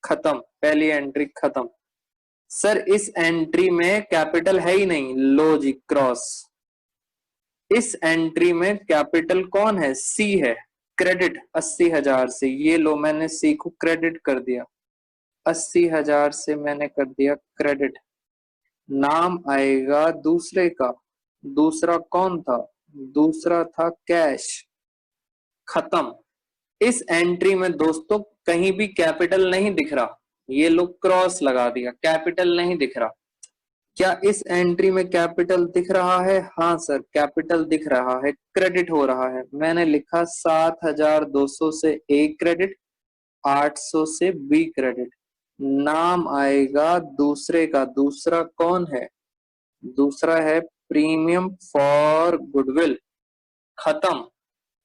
खत्म, पहली एंट्री खत्म। सर इस एंट्री में कैपिटल है ही नहीं, लो जी क्रॉस। इस एंट्री में कैपिटल कौन है, सी है, क्रेडिट 80,000 से, ये लो मैंने सी को क्रेडिट कर दिया, 80,000 से मैंने कर दिया क्रेडिट। नाम आएगा दूसरे का, दूसरा कौन था, दूसरा था कैश, खत्म। इस एंट्री में दोस्तों कहीं भी कैपिटल नहीं दिख रहा, ये लोग क्रॉस लगा दिया, कैपिटल नहीं दिख रहा। क्या इस एंट्री में कैपिटल दिख रहा है, हाँ सर कैपिटल दिख रहा है, क्रेडिट हो रहा है। मैंने लिखा 7,200 से ए क्रेडिट, 800 से बी क्रेडिट। नाम आएगा दूसरे का, दूसरा कौन है, दूसरा है प्रीमियम फॉर गुडविल, खत्म।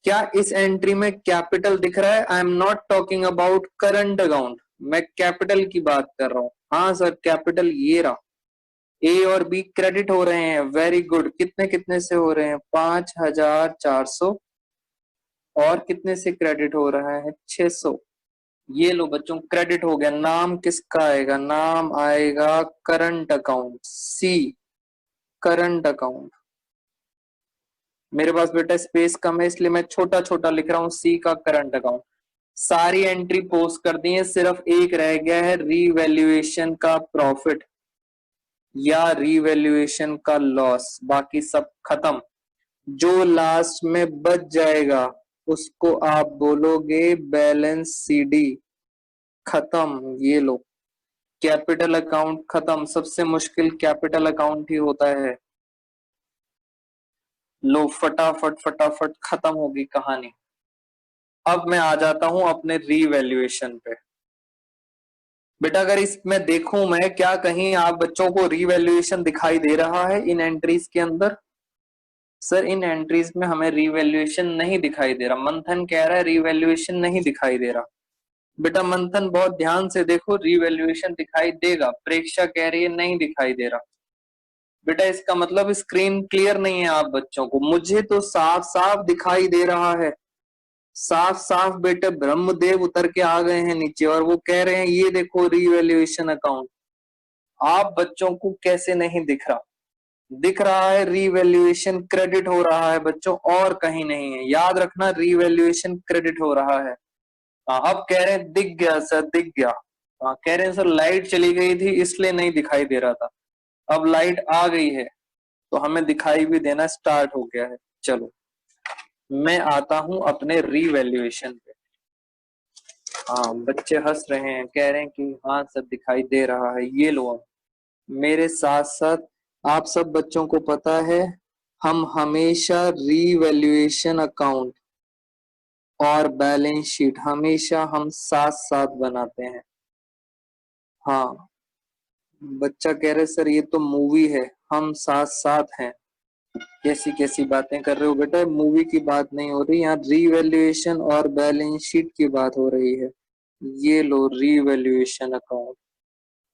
क्या इस एंट्री में कैपिटल दिख रहा है, I am not talking about current account, मैं कैपिटल की बात कर रहा हूं। हाँ सर कैपिटल ये रहा, ए और बी क्रेडिट हो रहे हैं, वेरी गुड। कितने कितने से हो रहे हैं, 5,400, और कितने से क्रेडिट हो रहा है, 600। ये लो बच्चों क्रेडिट हो गया। नाम किसका आएगा, नाम आएगा करंट अकाउंट, सी करंट अकाउंट। मेरे पास बेटा स्पेस कम है इसलिए मैं छोटा छोटा लिख रहा हूं, सी का करंट अकाउंट। सारी एंट्री पोस्ट कर दी है, सिर्फ एक रह गया है, रीवैल्यूएशन का प्रॉफिट या रीवैल्यूएशन का लॉस, बाकी सब खत्म। जो लास्ट में बच जाएगा उसको आप बोलोगे बैलेंस सीडी, खत्म। ये लो कैपिटल अकाउंट खत्म, सबसे मुश्किल कैपिटल अकाउंट ही होता है। लो फटाफट फटाफट खत्म होगी कहानी। अब मैं आ जाता हूं अपने रीवैल्यूएशन पे। बेटा अगर इसमें देखूं मैं, क्या कहीं आप बच्चों को रीवैल्यूएशन दिखाई दे रहा है इन एंट्रीज के अंदर, सर इन एंट्रीज में हमें रीवैल्यूएशन नहीं दिखाई दे रहा। मंथन कह रहा है रीवैल्यूएशन नहीं दिखाई दे रहा। बेटा मंथन बहुत ध्यान से देखो, रीवैल्यूएशन दिखाई देगा। प्रेक्षा कह रही है नहीं दिखाई दे रहा। बेटा इसका मतलब स्क्रीन क्लियर नहीं है आप बच्चों को, मुझे तो साफ साफ दिखाई दे रहा है, साफ साफ। बेटे ब्रह्मदेव उतर के आ गए हैं नीचे और वो कह रहे हैं ये देखो रीवैल्यूएशन अकाउंट। आप बच्चों को कैसे नहीं दिख रहा, दिख रहा है, रीवैल्यूएशन क्रेडिट हो रहा है बच्चों, और कहीं नहीं है, याद रखना रीवैल्यूएशन क्रेडिट हो रहा है। अब कह रहे हैं दिख गया सर, दिख गया। कह रहे हैं सर लाइट चली गई थी इसलिए नहीं दिखाई दे रहा था, अब लाइट आ गई है तो हमें दिखाई भी देना स्टार्ट हो गया है। चलो मैं आता हूं अपने रीवैल्यूएशन पे। हाँ बच्चे हंस रहे हैं, कह रहे हैं कि हाँ सर दिखाई दे रहा है। ये लो अब मेरे साथ साथ, आप सब बच्चों को पता है हम हमेशा रीवैल्यूएशन अकाउंट और बैलेंस शीट हमेशा हम साथ साथ बनाते हैं। हाँ बच्चा कह रहे सर ये तो मूवी है, हम साथ साथ हैं। कैसी कैसी बातें कर रहे हो बेटा, मूवी की बात नहीं हो रही, यहाँ रीवैल्यूएशन और बैलेंस शीट की बात हो रही है। ये लो रीवैल्यूएशन अकाउंट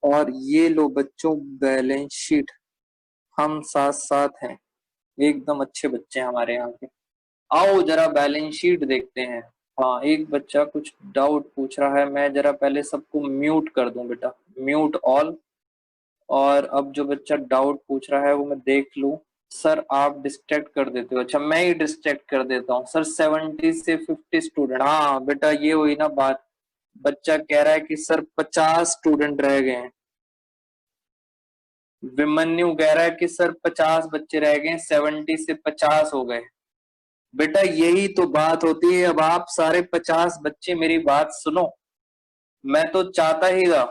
और ये लो बच्चों बैलेंस शीट, हम साथ साथ हैं, एकदम अच्छे बच्चे हैं हमारे यहाँ के। आओ जरा बैलेंस शीट देखते हैं। हाँ, एक बच्चा कुछ डाउट पूछ रहा है, मैं जरा पहले सबको म्यूट कर दूं बेटा, म्यूट ऑल। और अब जो बच्चा डाउट पूछ रहा है वो मैं देख लूं। सर आप डिस्ट्रैक्ट कर देते हो। अच्छा, मैं ही डिस्ट्रैक्ट कर देता हूँ सर। 70 से 50 स्टूडेंट, हाँ बेटा ये हुई ना बात। बच्चा कह रहा है कि सर 50 स्टूडेंट रह गए हैं। विमन्यु कह रहा है कि सर 50 बच्चे रह गए, 70 से 50 हो गए। बेटा यही तो बात होती है। अब आप सारे 50 बच्चे मेरी बात सुनो। मैं तो चाहता ही था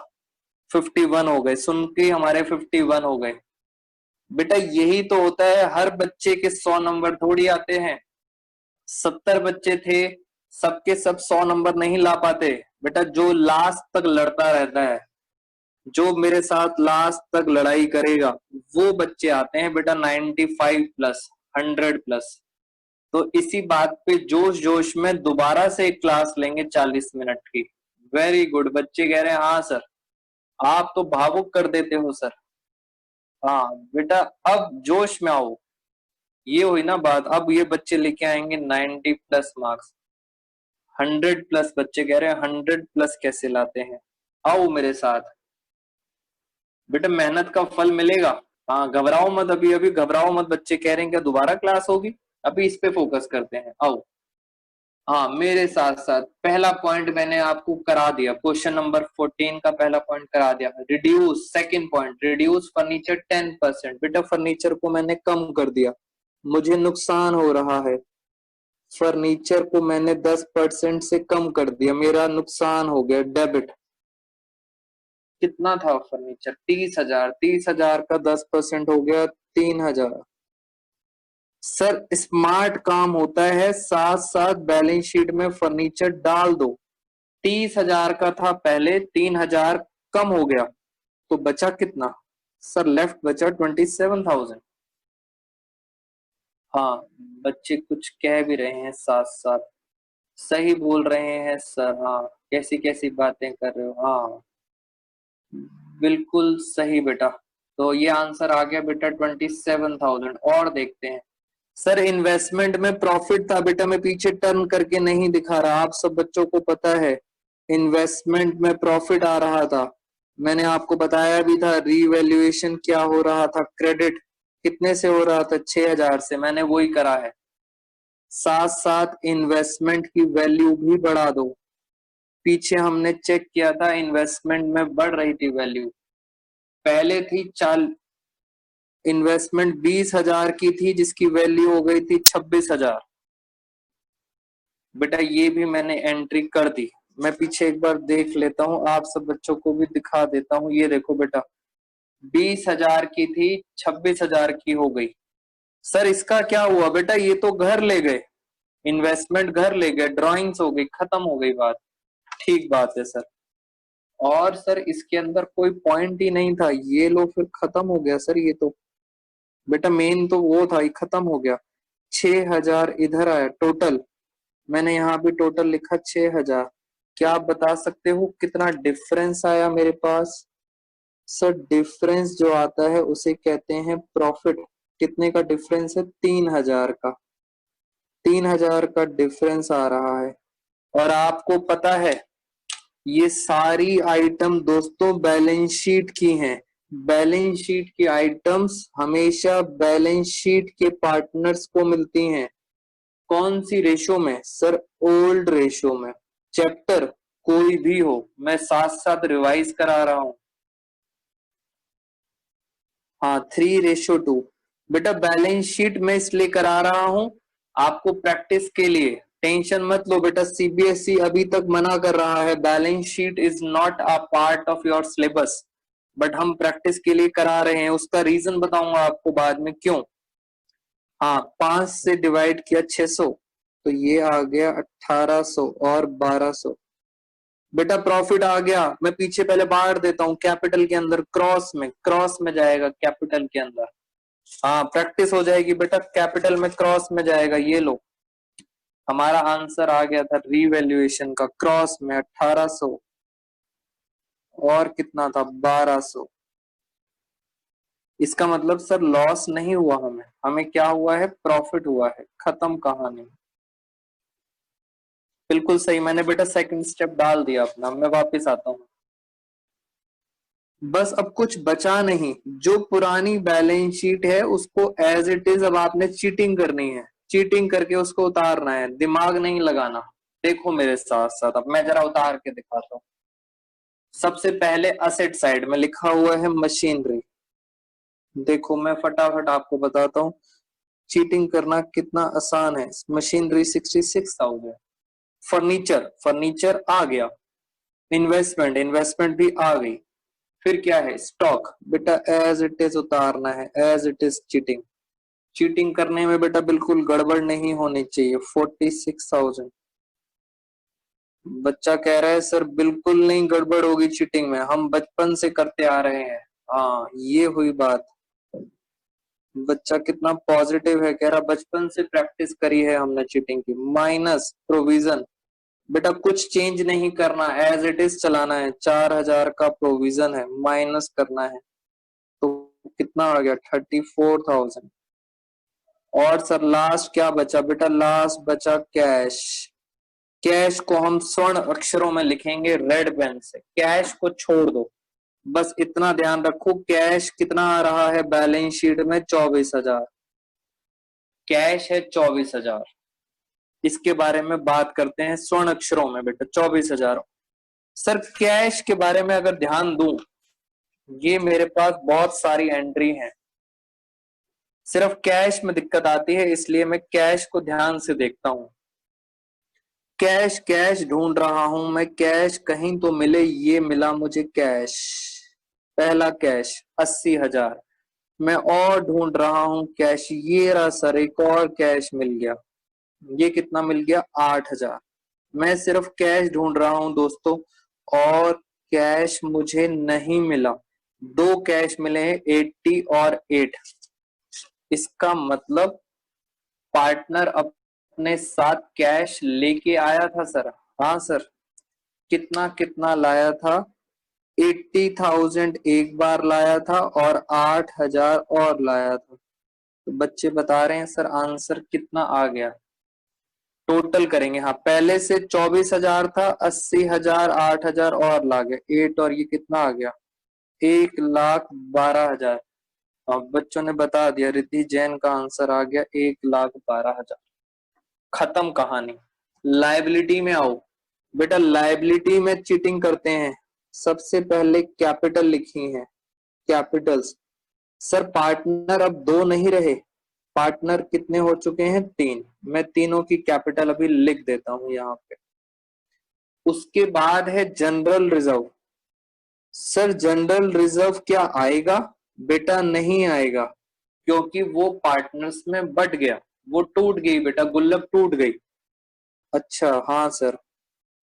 51 हो गए, सुन के हमारे 51 हो गए। बेटा यही तो होता है, हर बच्चे के 100 नंबर थोड़ी आते हैं। 70 बच्चे थे, सबके सब 100 नंबर नहीं ला पाते। बेटा जो लास्ट तक लड़ता रहता है, जो मेरे साथ लास्ट तक लड़ाई करेगा, वो बच्चे आते हैं बेटा 95 प्लस, 100 प्लस। तो इसी बात पे जोश जोश में दोबारा से एक क्लास लेंगे 40 मिनट की। वेरी गुड, बच्चे कह रहे हैं हाँ सर। आप तो भावुक कर देते हो सर। हाँ बेटा, अब जोश में आओ। ये हुई ना बात। अब ये बच्चे लेके आएंगे 90 प्लस मार्क्स। 100 प्लस बच्चे कह रहे हैं 100 प्लस कैसे लाते हैं। आओ मेरे साथ बेटा, मेहनत का फल मिलेगा। हाँ घबराओ मत, अभी अभी घबराओ मत। बच्चे कह रहे हैं क्या दोबारा क्लास होगी, अभी इस पे फोकस करते हैं। आओ हाँ मेरे साथ साथ। पहला पॉइंट मैंने आपको करा दिया, क्वेश्चन नंबर 14 का पहला पॉइंट करा दिया। Reduce, second point, reduce furniture 10%। बेटा फर्नीचर को मैंने कम कर दिया, मुझे नुकसान हो रहा है। फर्नीचर को मैंने 10% से कम कर दिया, मेरा नुकसान हो गया, डेबिट। कितना था फर्नीचर? 30,000। 30,000 का 10% हो गया 3,000। सर स्मार्ट काम होता है, साथ साथ बैलेंस शीट में फर्नीचर डाल दो। 30,000 का था पहले, 3,000 कम हो गया, तो बचा कितना? सर लेफ्ट बचा 27,000। हाँ बच्चे कुछ कह भी रहे हैं साथ साथ, सही बोल रहे हैं सर। हाँ कैसी कैसी बातें कर रहे हो। हाँ बिल्कुल सही बेटा। तो ये आंसर आ गया बेटा 27,000। और देखते हैं। सर इन्वेस्टमेंट में प्रॉफिट था बेटा, मैं पीछे टर्न करके नहीं दिखा रहा, आप सब बच्चों को पता है इन्वेस्टमेंट में प्रॉफिट आ रहा था। मैंने आपको बताया भी था रीवैल्यूएशन क्या हो रहा था, क्रेडिट कितने से हो रहा था? 6,000 से। मैंने वही करा है। साथ साथ इन्वेस्टमेंट की वैल्यू भी बढ़ा दो। पीछे हमने चेक किया था, इन्वेस्टमेंट में बढ़ रही थी वैल्यू। पहले थी चाल इन्वेस्टमेंट 20,000 की थी, जिसकी वैल्यू हो गई थी 26,000। बेटा ये भी मैंने एंट्री कर दी। मैं पीछे एक बार देख लेता हूँ, आप सब बच्चों को भी दिखा देता हूँ। ये देखो बेटा, 20,000 की थी, 26,000 की हो गई। सर इसका क्या हुआ बेटा? ये तो घर ले गए, इन्वेस्टमेंट घर ले गए, ड्राइंग्स हो गई, खत्म हो गई बात। ठीक बात है सर। और सर इसके अंदर कोई पॉइंट ही नहीं था, ये लो फिर खत्म हो गया सर। ये तो बेटा मेन तो वो था, ये खत्म हो गया। 6,000 इधर आया टोटल, मैंने यहाँ भी टोटल लिखा 6,000। क्या आप बता सकते हो कितना डिफरेंस आया मेरे पास? सर डिफरेंस जो आता है उसे कहते हैं प्रॉफिट। कितने का डिफरेंस है? 3,000 का। 3,000 का डिफरेंस आ रहा है। और आपको पता है ये सारी आइटम दोस्तों बैलेंस शीट की हैं। बैलेंस शीट की आइटम्स हमेशा बैलेंस शीट के पार्टनर्स को मिलती हैं। कौन सी रेशो में? सर ओल्ड रेशो में। चैप्टर कोई भी हो, मैं साथ साथ रिवाइज करा रहा हूं। हाँ 3:2। बेटा बैलेंस शीट में इसलिए करा रहा हूं आपको प्रैक्टिस के लिए। टेंशन मत लो बेटा, सीबीएसई अभी तक मना कर रहा है balance sheet is not a part of your syllabus, but हम प्रैक्टिस के लिए करा रहे हैं। उसका रीजन बताऊंगा आपको बाद में क्यों। हाँ 5 से डिवाइड किया 600, तो ये आ गया 1,800 और 1,200। बेटा प्रॉफिट आ गया। मैं पीछे पहले बांट देता हूँ, कैपिटल के अंदर क्रॉस में जाएगा कैपिटल के अंदर। हाँ प्रैक्टिस हो जाएगी बेटा, कैपिटल में क्रॉस में जाएगा। ये लो हमारा आंसर आ गया था रीवैल्यूएशन का, क्रॉस में 1,800 और कितना था 1,200। इसका मतलब सर लॉस नहीं हुआ, हमें क्या हुआ है? प्रॉफिट हुआ है। खत्म कहानी। बिल्कुल सही, मैंने बेटा सेकंड स्टेप डाल दिया अपना, मैं वापस आता हूँ। बस अब कुछ बचा नहीं, जो पुरानी बैलेंस शीट है उसको एज इट इज अब आपने चीटिंग करनी है, चीटिंग करके उसको उतारना है, दिमाग नहीं लगाना। देखो मेरे साथ साथ, अब मैं जरा उतार के दिखाता हूँ। सबसे पहले असेट साइड में लिखा हुआ है मशीनरी। देखो मैं फटाफट आपको बताता हूँ चीटिंग करना कितना आसान है। मशीनरी 66,000। फर्नीचर, फर्नीचर आ गया। इन्वेस्टमेंट, इन्वेस्टमेंट भी आ गई। फिर क्या है, स्टॉक, बेटा एज इट इज उतारना है, as it is. Cheating, cheating करने में बेटा बिल्कुल गड़बड़ नहीं होनी चाहिए। 46,000। बच्चा कह रहा है सर बिल्कुल नहीं गड़बड़ होगी चीटिंग में, हम बचपन से करते आ रहे हैं। हाँ ये हुई बात। बच्चा कितना पॉजिटिव है, कह रहा बचपन से प्रैक्टिस करी है हमने चीटिंग की। माइनस प्रोविजन, बेटा कुछ चेंज नहीं करना, एज इट इज चलाना है। 4,000 का प्रोविजन है, माइनस करना है, तो कितना आ गया, 34,000। और सर लास्ट क्या बचा बेटा, लास्ट बचा कैश। कैश को हम स्वर्ण अक्षरों में लिखेंगे रेड पेन से, कैश को छोड़ दो। बस इतना ध्यान रखो, कैश कितना आ रहा है बैलेंस शीट में, 24,000। कैश है 24,000। इसके बारे में बात करते हैं स्वर्ण अक्षरों में बेटा, 24,000। सर कैश के बारे में अगर ध्यान दूं, ये मेरे पास बहुत सारी एंट्री हैं, सिर्फ कैश में दिक्कत आती है, इसलिए मैं कैश को ध्यान से देखता हूं। कैश, कैश ढूंढ रहा हूं मैं, कैश कहीं तो मिले, ये मिला मुझे कैश। पहला कैश 80,000। मैं और ढूंढ रहा हूं कैश, ये रहा सर, एक और कैश मिल गया। ये कितना मिल गया, 8,000। मैं सिर्फ कैश ढूंढ रहा हूं दोस्तों, और कैश मुझे नहीं मिला। दो कैश मिले हैं, 80 और 8। इसका मतलब पार्टनर अपने साथ कैश लेके आया था सर। हाँ सर, कितना कितना लाया था, 80,000 एक बार लाया था और 8,000 और लाया था। तो बच्चे बता रहे हैं सर आंसर कितना आ गया। टोटल करेंगे, हाँ पहले से 24,000 था, 80,000, 8,000 और ला गया 8, और ये कितना आ गया, 1,12,000। अब बच्चों ने बता दिया, रिद्धि जैन का आंसर आ गया 1,12,000। खत्म कहानी। लाइबिलिटी में आओ बेटा, लाइबिलिटी में चीटिंग करते हैं। सबसे पहले कैपिटल लिखी है, कैपिटल्स। सर पार्टनर अब दो नहीं रहे, पार्टनर कितने हो चुके हैं, 3। मैं तीनों की कैपिटल अभी लिख देता हूं यहाँ पे। उसके बाद है general reserve. Sir general reserve क्या आएगा, बेटा नहीं आएगा, क्योंकि वो पार्टनर्स में बट गया, वो टूट गई बेटा, गुल्लक टूट गई। अच्छा हाँ सर,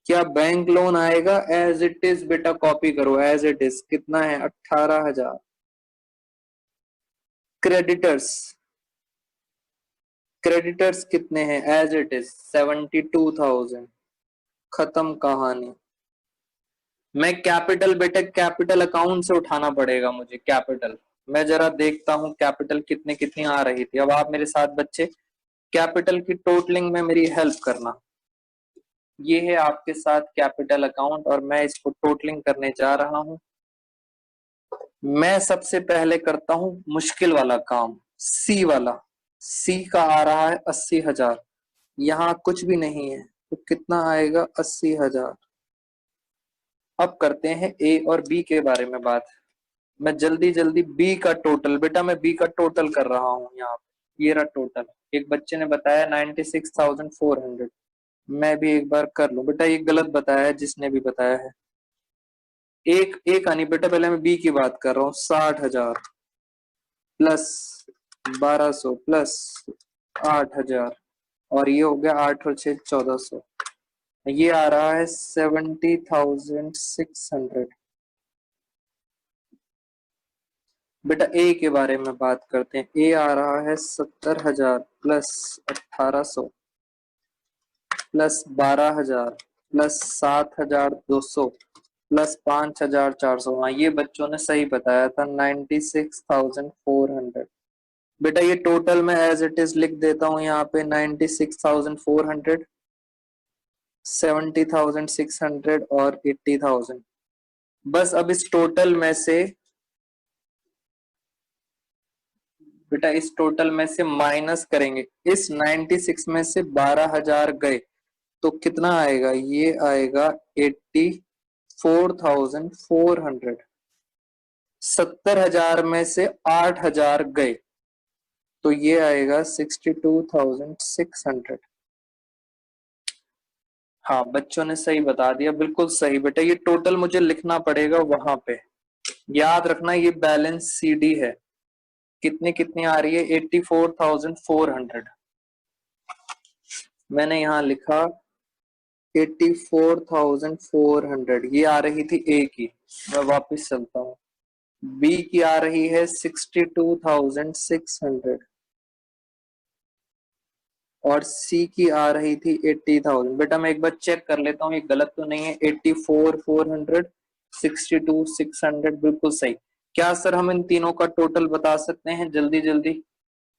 क्या बैंक लोन आएगा, एज इट इज बेटा कॉपी करो, एज इट इज। कितना है, 18,000। क्रेडिटर्स, क्रेडिटर्स कितने हैं, एज इट इज 72,000। खत्म कहानी। मैं कैपिटल बेटा, कैपिटल अकाउंट से उठाना पड़ेगा मुझे कैपिटल। मैं जरा देखता हूँ कैपिटल कितने कितनी आ रही थी। अब आप मेरे साथ बच्चे कैपिटल की टोटलिंग में मेरी हेल्प करना। ये है आपके साथ कैपिटल अकाउंट, और मैं इसको टोटलिंग करने जा रहा हूँ। मैं सबसे पहले करता हूँ मुश्किल वाला काम, सी वाला। सी का आ रहा है 80,000। यहाँ कुछ भी नहीं है, तो कितना आएगा, 80,000। अब करते हैं ए और बी के बारे में बात। मैं जल्दी जल्दी बी का टोटल, बेटा मैं बी का टोटल कर रहा हूँ यहाँ पे। ये रहा टोटल। एक बच्चे ने बताया 96,400। मैं भी एक बार कर लूं बेटा, ये गलत बताया है जिसने भी बताया है। एक एक आनी बेटा, पहले मैं बी की बात कर रहा हूँ। 60,000 प्लस 1,200 प्लस 8,000, और ये हो गया 8 और 6 1400। ये आ रहा है 70,600। बेटा ए के बारे में बात करते हैं। ए आ रहा है 70,000 प्लस 1,800 प्लस 12,000 प्लस 7,200 प्लस 5,400। हाँ ये बच्चों ने सही बताया था, 96,400। बेटा ये टोटल में एज इट इज लिख देता हूँ यहाँ पे, 96,400। 70,600 और 80,000। बस अब इस टोटल में से बेटा, इस टोटल में से माइनस करेंगे। इस 96 में से 12,000 गए तो कितना आएगा? ये आएगा 84,400। 70,000 में से 8,000 गए तो ये आएगा 62,600। हाँ, बच्चों ने सही बता दिया, बिल्कुल सही बेटा। ये टोटल मुझे लिखना पड़ेगा वहां पे, याद रखना ये बैलेंस सीडी है। कितनी कितनी आ रही है? 84,400। मैंने यहाँ लिखा 84,400, ये आ रही थी ए की। मैं वापस चलता हूँ, बी की आ रही है 62,600 और सी की आ रही थी 80,000। बेटा मैं एक बार चेक कर लेता हूँ ये गलत तो नहीं है। 84,400, 62,600 बिल्कुल सही। क्या सर हम इन तीनों का टोटल बता सकते हैं जल्दी जल्दी?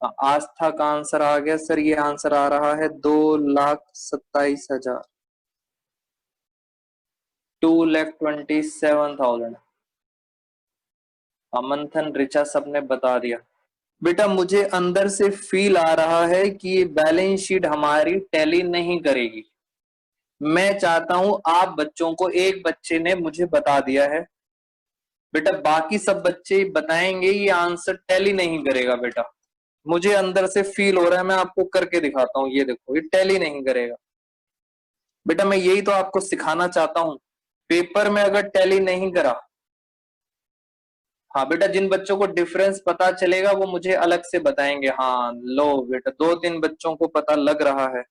आस्था का आंसर आ गया सर, ये आंसर आ रहा है 2,27,000, 2,27,000। मंथन, रिचा सबने बता दिया। बेटा मुझे अंदर से फील आ रहा है कि ये बैलेंस शीट हमारी टैली नहीं करेगी। मैं चाहता हूं आप बच्चों को, एक बच्चे ने मुझे बता दिया है बेटा, बाकी सब बच्चे बताएंगे ये आंसर टैली नहीं करेगा। बेटा मुझे अंदर से फील हो रहा है, मैं आपको करके दिखाता हूँ। ये देखो, ये टैली नहीं करेगा। बेटा मैं यही तो आपको सिखाना चाहता हूँ। पेपर में अगर टैली नहीं करा, हाँ बेटा, जिन बच्चों को डिफरेंस पता चलेगा वो मुझे अलग से बताएंगे। हाँ लो बेटा, 2-3 बच्चों को पता लग रहा है।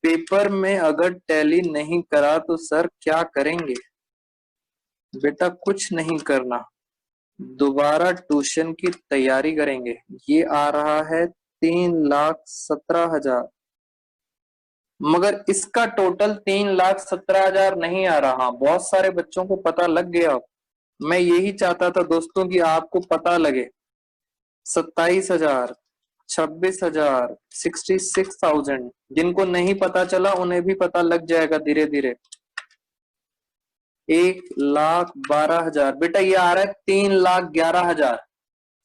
पेपर में अगर टैली नहीं करा तो सर क्या करेंगे? बेटा कुछ नहीं करना, दोबारा ट्यूशन की तैयारी करेंगे। ये आ रहा है 3,17,000, मगर इसका टोटल 3,17,000 नहीं आ रहा। बहुत सारे बच्चों को पता लग गया। मैं यही चाहता था दोस्तों कि आपको पता लगे। 27,000, 26,000, 66,000। जिनको नहीं पता चला उन्हें भी पता लग जाएगा धीरे धीरे। 1,12,000। बेटा ये आ रहा है 3,11,000।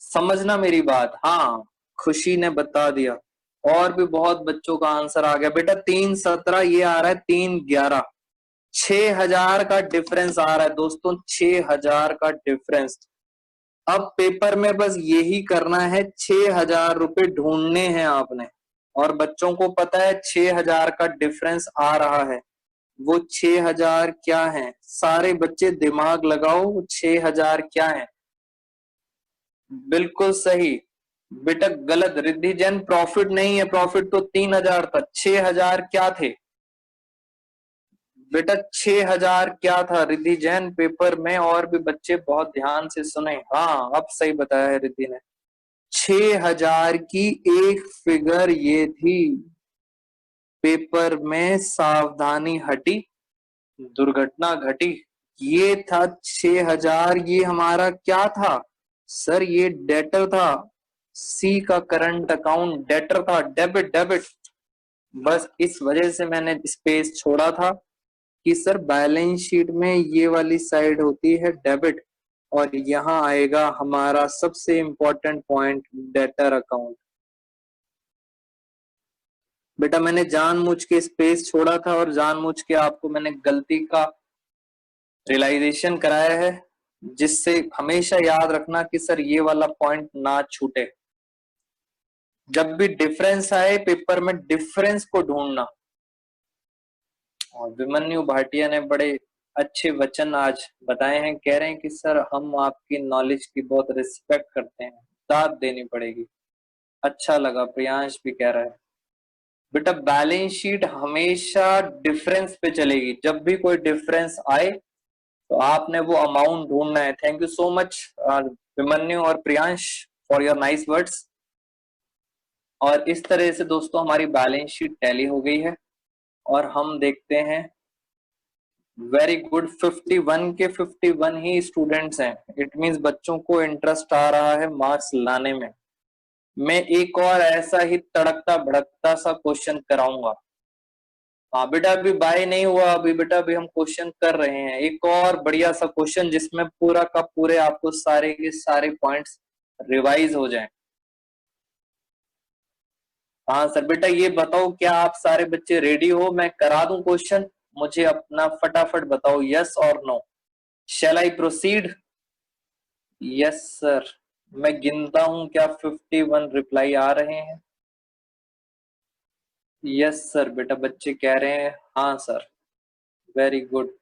समझना मेरी बात। हाँ, खुशी ने बता दिया। और भी बहुत बच्चों का आंसर आ गया। बेटा 3,17, ये आ रहा है 3,11। 6,000 का डिफरेंस आ रहा है दोस्तों, 6,000 का डिफरेंस। अब पेपर में बस यही करना है, 6,000 रुपए ढूंढने हैं आपने। और बच्चों को पता है 6,000 का डिफरेंस आ रहा है। वो 6,000 क्या है? सारे बच्चे दिमाग लगाओ, 6,000 क्या है? बिल्कुल सही बेटा, गलत। रिद्धि जैन, प्रॉफिट नहीं है, प्रॉफिट तो 3,000 था। 6,000 क्या थे बेटा? 6,000 क्या था रिद्धि जैन पेपर में? और भी बच्चे बहुत ध्यान से सुने। हाँ अब सही बताया है रिद्धि ने। 6,000 की एक फिगर ये थी। पेपर में सावधानी हटी, दुर्घटना घटी। ये था 6,000। ये हमारा क्या था सर? ये डेटर था। सी का करंट अकाउंट डेटर था, डेबिट डेबिट। बस इस वजह से मैंने स्पेस छोड़ा था कि सर बैलेंस शीट में ये वाली साइड होती है डेबिट, और यहाँ आएगा हमारा सबसे इंपॉर्टेंट पॉइंट, डेटर अकाउंट। बेटा मैंने जानबूझ के स्पेस छोड़ा था और जानबूझ के आपको मैंने गलती का रियलाइजेशन कराया है, जिससे हमेशा याद रखना कि सर ये वाला पॉइंट ना छूटे। जब भी डिफरेंस आए पेपर में, डिफरेंस को ढूंढना। और विमन्यु भाटिया ने बड़े अच्छे वचन आज बताए हैं। कह रहे हैं कि सर हम आपकी नॉलेज की बहुत रिस्पेक्ट करते हैं, दाद देनी पड़ेगी। अच्छा लगा, प्रियांश भी कह रहा है। बेटा बैलेंस शीट हमेशा डिफरेंस पे चलेगी। जब भी कोई डिफरेंस आए तो आपने वो अमाउंट ढूंढना है। थैंक यू सो मच विमन्यु और Priyansh for your nice words. और इस तरह से दोस्तों हमारी बैलेंस शीट टैली हो गई है। और हम देखते हैं, वेरी गुड, 51 के 51 ही स्टूडेंट्स हैं। इट मींस बच्चों को इंटरेस्ट आ रहा है मार्क्स लाने में। मैं एक और ऐसा ही तड़कता भड़कता सा क्वेश्चन कराऊंगा। हाँ बेटा अभी बाय नहीं हुआ, अभी बेटा अभी हम क्वेश्चन कर रहे हैं एक और बढ़िया सा क्वेश्चन जिसमें पूरा का पूरे आपको सारे के सारे पॉइंट्स रिवाइज हो जाएं। हाँ सर बेटा ये बताओ क्या आप सारे बच्चे रेडी हो, मैं करा दूं क्वेश्चन, मुझे अपना फटाफट बताओ यस और no. Shall I proceed? Yes sir. मैं गिनता हूं क्या 51 रिप्लाई आ रहे हैं। यस सर बेटा बच्चे कह रहे हैं हाँ सर, वेरी गुड।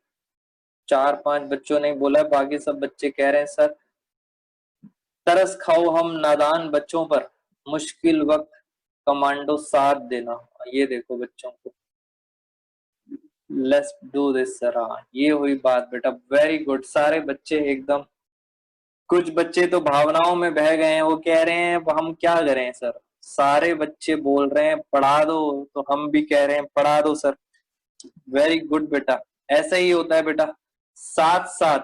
4-5 बच्चों ने बोला, बाकी सब बच्चे कह रहे हैं सर तरस खाओ हम नादान बच्चों पर, मुश्किल वक्त कमांडो साथ देना। ये देखो बच्चों को, लेट्स डू दिस सर। हाँ ये हुई बात बेटा, वेरी गुड। सारे बच्चे एकदम, कुछ बच्चे तो भावनाओं में बह गए हैं, वो कह रहे हैं अब हम क्या करें सर। सारे बच्चे बोल रहे हैं पढ़ा दो, तो हम भी कह रहे हैं पढ़ा दो सर। वेरी गुड बेटा, ऐसा ही होता है बेटा। साथ साथ,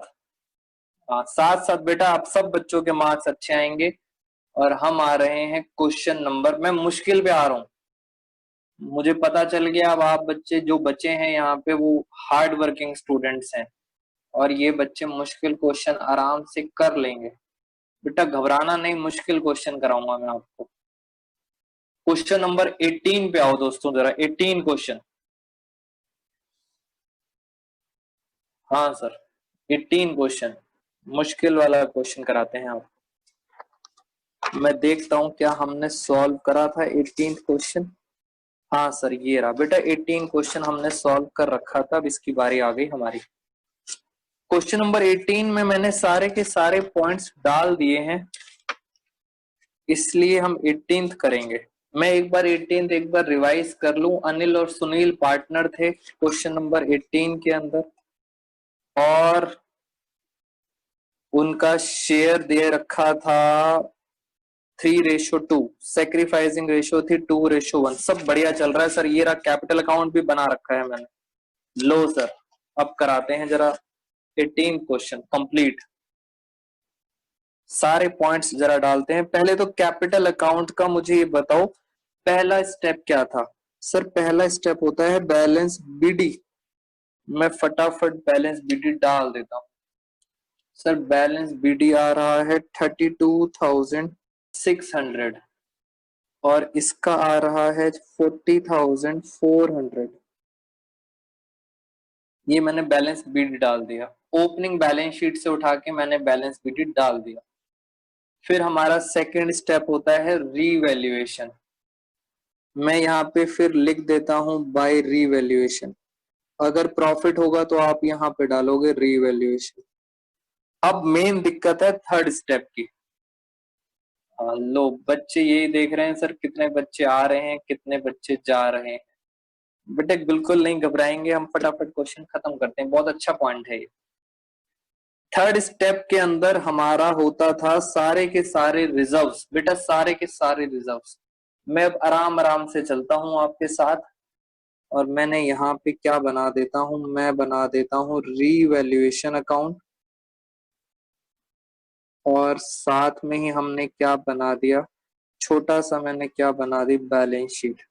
हाँ साथ साथ बेटा आप सब बच्चों के मार्क्स अच्छे आएंगे। और हम आ रहे हैं क्वेश्चन नंबर, मैं मुश्किल पे आ रहा हूँ, मुझे पता चल गया अब आप बच्चे जो बचे हैं यहाँ पे वो हार्ड वर्किंग स्टूडेंट्स हैं, और ये बच्चे मुश्किल क्वेश्चन आराम से कर लेंगे। बेटा घबराना नहीं, मुश्किल क्वेश्चन कराऊंगा मैं आपको। क्वेश्चन नंबर 18 पे आओ दोस्तों जरा, 18 क्वेश्चन। हाँ सर 18 क्वेश्चन, मुश्किल वाला क्वेश्चन कराते हैं आप। मैं देखता हूं क्या हमने सॉल्व करा था 18 क्वेश्चन। हाँ सर ये रहा बेटा, 18 क्वेश्चन हमने सॉल्व कर रखा था, अब इसकी बारी आ गई हमारी। क्वेश्चन नंबर 18 में मैंने सारे के सारे पॉइंट्स डाल दिए हैं, इसलिए हम 18th करेंगे। मैं एक बार 18th एक बार रिवाइज कर लूं। अनिल और सुनील पार्टनर थे क्वेश्चन नंबर 18 के अंदर, और उनका शेयर दे रखा था 3:2, सेक्रीफाइसिंग रेशियो थी 2:1। सब बढ़िया चल रहा है सर, ये रहा कैपिटल अकाउंट भी बना रखा है मैंने। लो सर अब कराते हैं जरा 18 क्वेश्चन कंप्लीट। सारे पॉइंट्स जरा डालते हैं। पहले तो कैपिटल अकाउंट का मुझे ये बताओ पहला स्टेप क्या था। सर पहला स्टेप होता है बैलेंस बीडी। मैं फटाफट बैलेंस बीडी डाल देता हूं। सर बैलेंस बीडी आ रहा है 32,600, और इसका आ रहा है 40,400। ये मैंने बैलेंस बीडी डाल दिया, ओपनिंग बैलेंस शीट से उठा के मैंने बैलेंस बीडी डाल दिया। फिर हमारा सेकेंड स्टेप होता है रीवैल्यूएशन। मैं यहाँ पे फिर लिख देता हूं बाय रीवैल्यूएशन। अगर प्रॉफिट होगा तो आप यहाँ पे डालोगे रीवैल्यूएशन। अब मेन दिक्कत है थर्ड स्टेप की। लो बच्चे यही देख रहे हैं सर कितने बच्चे आ रहे हैं कितने बच्चे जा रहे हैं। बेटे बिल्कुल नहीं घबराएंगे, हम फटाफट क्वेश्चन खत्म करते हैं, बहुत अच्छा पॉइंट है ये। थर्ड स्टेप के अंदर हमारा होता था सारे के सारे रिजर्व्स। बेटा सारे के सारे रिजर्व्स मैं अब आराम आराम से चलता हूं आपके साथ, और मैंने यहाँ पे क्या बना देता हूं, मैं बना देता हूं रीवैल्यूएशन अकाउंट, और साथ में ही हमने क्या बना दिया, छोटा सा मैंने क्या बना दी बैलेंस शीट।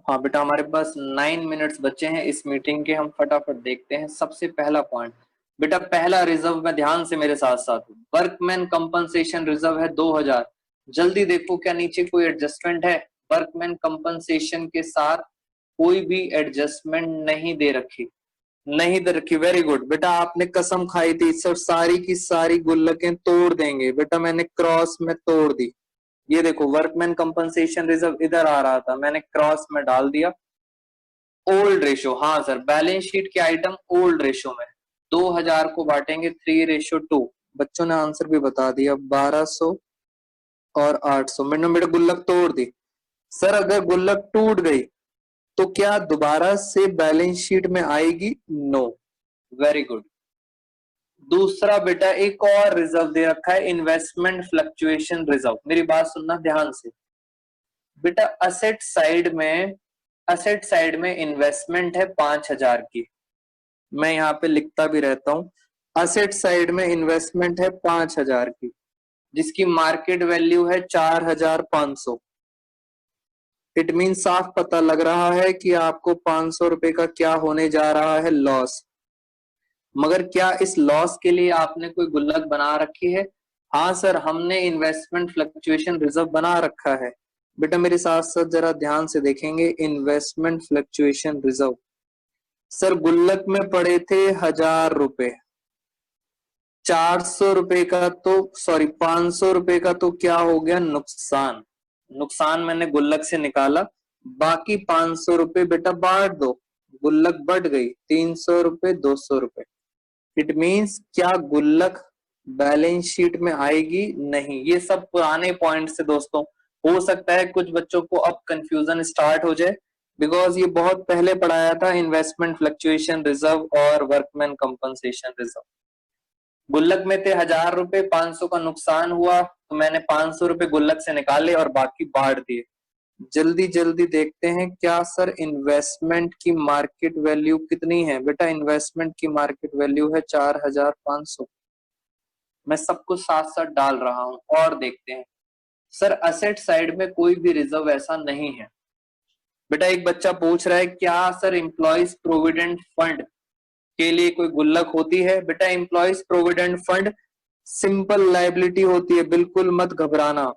हाँ बेटा हमारे पास 9 मिनट्स बचे हैं इस मीटिंग के, हम फटाफट देखते हैं। सबसे पहला पॉइंट बेटा, पहला रिजर्व में ध्यान से मेरे साथ साथ, वर्कमैन कंपनसेशन रिजर्व है 2000। जल्दी देखो क्या नीचे कोई एडजस्टमेंट है। वर्कमैन कंपनसेशन के साथ कोई भी एडजस्टमेंट नहीं दे रखी, नहीं दे रखी। वेरी गुड बेटा, आपने कसम खाई थी सर सारी की सारी गुल्लकें तोड़ देंगे, बेटा मैंने क्रॉस में तोड़ दी। ये देखो वर्कमैन कंपनसेशन रिजर्व इधर आ रहा था, मैंने क्रॉस में डाल दिया। ओल्ड रेशो, हाँ सर बैलेंस शीट के आइटम ओल्ड रेशो में 2000 को बांटेंगे 3:2। बच्चों ने आंसर भी बता दिया 1200 और 800। मैंने बेटा गुल्लक तोड़ दी। सर अगर गुल्लक टूट गई तो क्या दोबारा से बैलेंस शीट में आएगी? नो। Very good. दूसरा बेटा एक और रिजर्व दे रखा है, इन्वेस्टमेंट फ्लक्चुएशन रिजर्व। मेरी बात सुनना ध्यान से बेटा, असेट साइड में इन्वेस्टमेंट है 5000 की। मैं यहाँ पे लिखता भी रहता हूं, असेट साइड में इन्वेस्टमेंट है 5000 की। जिसकी मार्केट वैल्यू है 4500। इट मीन साफ पता लग रहा है कि आपको 500 रुपए का क्या होने जा रहा है, लॉस। मगर क्या इस लॉस के लिए आपने कोई गुल्लक बना रखी है? हाँ सर, हमने इन्वेस्टमेंट फ्लक्चुएशन रिजर्व बना रखा है। बेटा मेरे साथ साथ जरा ध्यान से देखेंगे, इन्वेस्टमेंट फ्लक्चुएशन रिजर्व। सर गुल्लक में पड़े थे 1000 रुपए, 400 रुपए का तो 500 रुपए का तो क्या हो गया, नुकसान। नुकसान मैंने गुल्लक से निकाला, बाकी 500 रुपए बेटा बांट दो, गुल्लक बढ़ गई 300 रुपए 200 रुपए। इट मींस क्या गुल्लक बैलेंस शीट में आएगी? नहीं। ये सब पुराने पॉइंट से दोस्तों, हो सकता है कुछ बच्चों को अब कंफ्यूजन स्टार्ट हो जाए, बिकॉज ये बहुत पहले पढ़ाया था, इन्वेस्टमेंट फ्लक्चुएशन रिजर्व और वर्कमैन कंपनसेशन रिजर्व। गुल्लक में थे 1000 रुपए, 500 का नुकसान हुआ तो मैंने 500 रुपए गुल्लक से निकाले और बाकी बांट दिए। जल्दी जल्दी देखते हैं, क्या सर इन्वेस्टमेंट की मार्केट वैल्यू कितनी है? बेटा इन्वेस्टमेंट की मार्केट वैल्यू है 4500। मैं सब कुछ साथ साथ डाल रहा हूं और देखते हैं। सर असेट साइड में कोई भी रिजर्व ऐसा नहीं है। बेटा एक बच्चा पूछ रहा है क्या सर एम्प्लॉइज प्रोविडेंट फंड के लिए कोई गुल्लक होती है? बेटा employees provident fund simple liability होती है, बिल्कुल मत घबराना।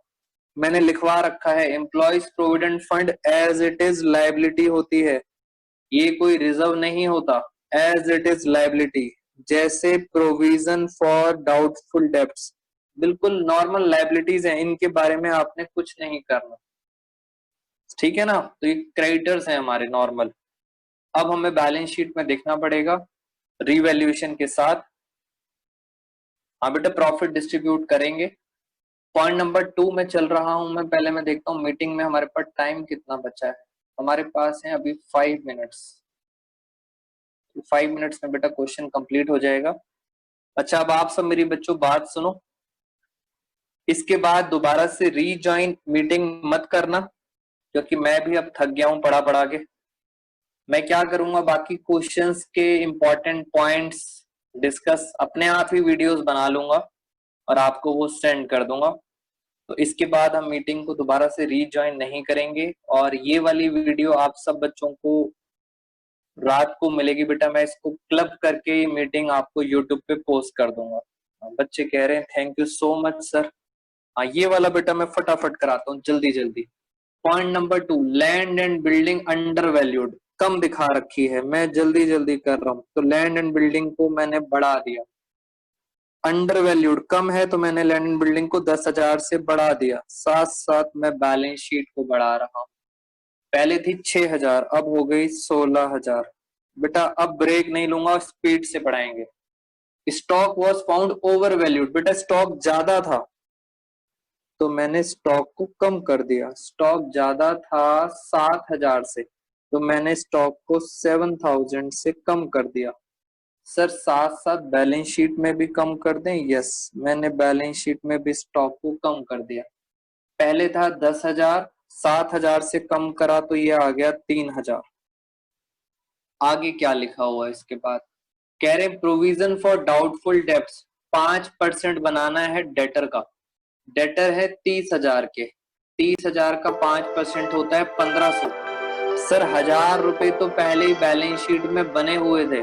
मैंने लिखवा रखा है, employees provident fund as it is liability होती है, ये कोई रिजर्व नहीं होता, एज इट इज लायबिलिटी। जैसे प्रोविजन फॉर डाउटफुल डेब्ट्स बिल्कुल नॉर्मल लायबिलिटीज हैं, इनके बारे में आपने कुछ नहीं करना, ठीक है ना? तो ये क्रेडिटर्स हैं हमारे नॉर्मल। अब हमें बैलेंस शीट में देखना पड़ेगा रीवैल्यूएशन के साथ। हाँ बेटा प्रॉफिट डिस्ट्रीब्यूट करेंगे। पॉइंट नंबर 2 में चल रहा हूं मैं, पहले मैं देखता हूं मीटिंग में हमारे पास टाइम कितना बचा है। हमारे पास है अभी 5 मिनट्स। 5 मिनट्स में बेटा क्वेश्चन कंप्लीट हो जाएगा। अच्छा अब आप सब मेरी बच्चों बात सुनो, इसके बाद दोबारा से रीजॉइन मीटिंग मत करना, क्योंकि मैं भी अब थक गया हूं पढ़ा पढ़ा के। मैं क्या करूंगा, बाकी क्वेश्चंस के इंपॉर्टेंट पॉइंट्स डिस्कस अपने आप ही वीडियोस बना लूंगा और आपको वो सेंड कर दूंगा। तो इसके बाद हम मीटिंग को दोबारा से रीजॉइन नहीं करेंगे, और ये वाली वीडियो आप सब बच्चों को रात को मिलेगी। बेटा मैं इसको क्लब करके ये मीटिंग आपको यूट्यूब पे पोस्ट कर दूंगा। बच्चे कह रहे हैं thank you so much sir. हाँ ये वाला बेटा मैं फटाफट कराता हूँ जल्दी जल्दी। Point number 2, land and building undervalued, कम दिखा रखी है, मैं जल्दी जल्दी कर रहा हूँ। तो लैंड एंड बिल्डिंग को मैंने बढ़ा दिया, अंडर वैल्यूड कम है तो मैंने लैंड एंड बिल्डिंग को 10,000 से बढ़ा दिया। साथ साथ मैं बैलेंस शीट को बढ़ा रहा हूँ, पहले थी 6,000 अब हो गई 16,000। बेटा अब ब्रेक नहीं लूंगा, स्पीड से बढ़ाएंगे। Stock was found over valued, बेटा स्टॉक ज्यादा था तो मैंने स्टॉक को कम कर दिया। स्टॉक ज्यादा था 7,000 से तो मैंने स्टॉक को 7,000 से कम कर दिया। सर साथ साथ बैलेंस शीट में भी कम कर दें? यस, मैंने बैलेंस शीट में भी स्टॉक को कम कर दिया। पहले था 10,000, 7,000 से कम करा तो ये आ गया 3,000। आगे क्या लिखा हुआ है इसके बाद, कह रहे प्रोविजन फॉर डाउटफुल डेब्ट्स 5% बनाना है डेटर का। डेटर है 30,000 के, 30,000 का 5% होता है 1,500। सर 1,000 रुपए तो पहले ही बैलेंस शीट में बने हुए थे,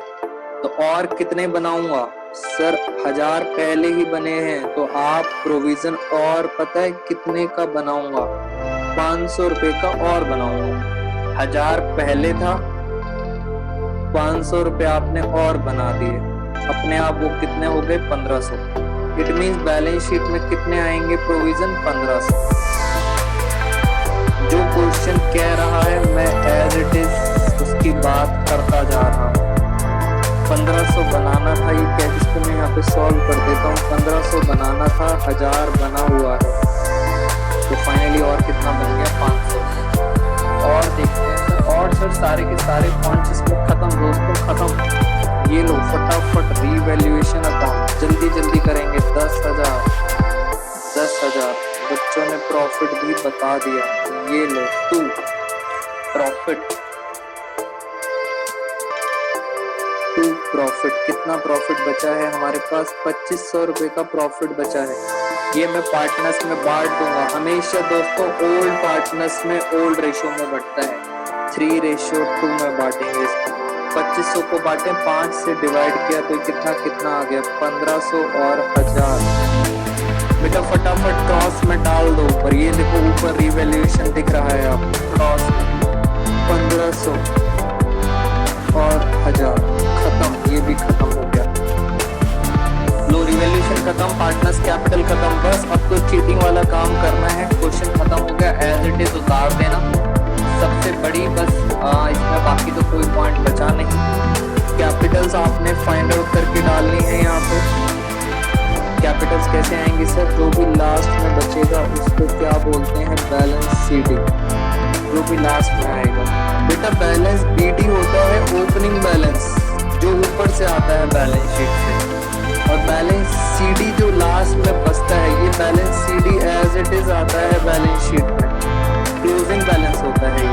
तो और कितने बनाऊंगा? सर 1,000 पहले ही बने हैं तो आप प्रोविजन और पता है कितने का बनाऊंगा? 500 रुपए का और बनाऊंगा। 1,000 पहले था, 500 रुपए आपने और बना दिए, अपने आप वो कितने हो गए? 1,500। इट मीन्स बैलेंस शीट में कितने आएंगे प्रोविजन? 1,500। जो क्वेश्चन कह रहा है मैं एज इट इज उसकी बात करता जा रहा हूँ। 1,500 बनाना था, ये क्या, इसको मैं यहाँ पे सॉल्व कर देता हूँ। 1,500 बनाना था, 1,000 बना हुआ है तो फाइनली और कितना बन गया? 500। और देखते हैं सर, और सर सारे के सारे पॉइंट्स इसमें खत्म दोस्तों, खत्म। ये लो फटाफट रीवैल्यूएशन अकाउंट जल्दी जल्दी करेंगे। 10,000 10,000, बच्चों ने प्रॉफिट भी बता दिया। ये लो 2 प्रॉफिट, 2 प्रॉफिट। कितना प्रॉफिट बचा है हमारे पास? 2,500 रुपए का प्रॉफिट बचा है। ये मैं पार्टनर्स में बांट दूंगा। हमेशा दोस्तों ओल्ड पार्टनर्स में ओल्ड रेशो में बढ़ता है, 3:2 में बांटेंगे इसको। 2500 को बांटे 5 से डिवाइड किया तो कितना आ गया, 1500 और 1000। बेटा फटाफट क्रॉस में डाल दो ऊपर, ये देखो ऊपर रिवैल्यूएशन दिख रहा है आप, क्रॉस 1500 और 1000, खत्म, ये भी खत्म हो गया। लो रिवैल्यूएशन खत्म, पार्टनर्स कैपिटल खत्म, बस अब तो चीटिंग वाला काम करना है। क्वेश्चन खत्म हो गया, एज इट इज उतार देना सबसे बड़ी, बस इसमें बाकी तो कोई पॉइंट बचा नहीं। कैपिटल्स आपने फाइंड आउट करके डालनी है यहाँ पे। कैपिटल्स कैसे आएंगे सर, जो भी लास्ट में बचेगा उसको क्या बोलते हैं, बैलेंस सीडी, जो भी लास्ट में आएगा। बेटा बैलेंस बीडी होता है ओपनिंग बैलेंस, जो ऊपर से आता है बैलेंस शीट से, और बैलेंस सीडी जो लास्ट में बचता है, ये balance CD as it is आता है बैलेंस शीट में, क्लोजिंग बैलेंस होता है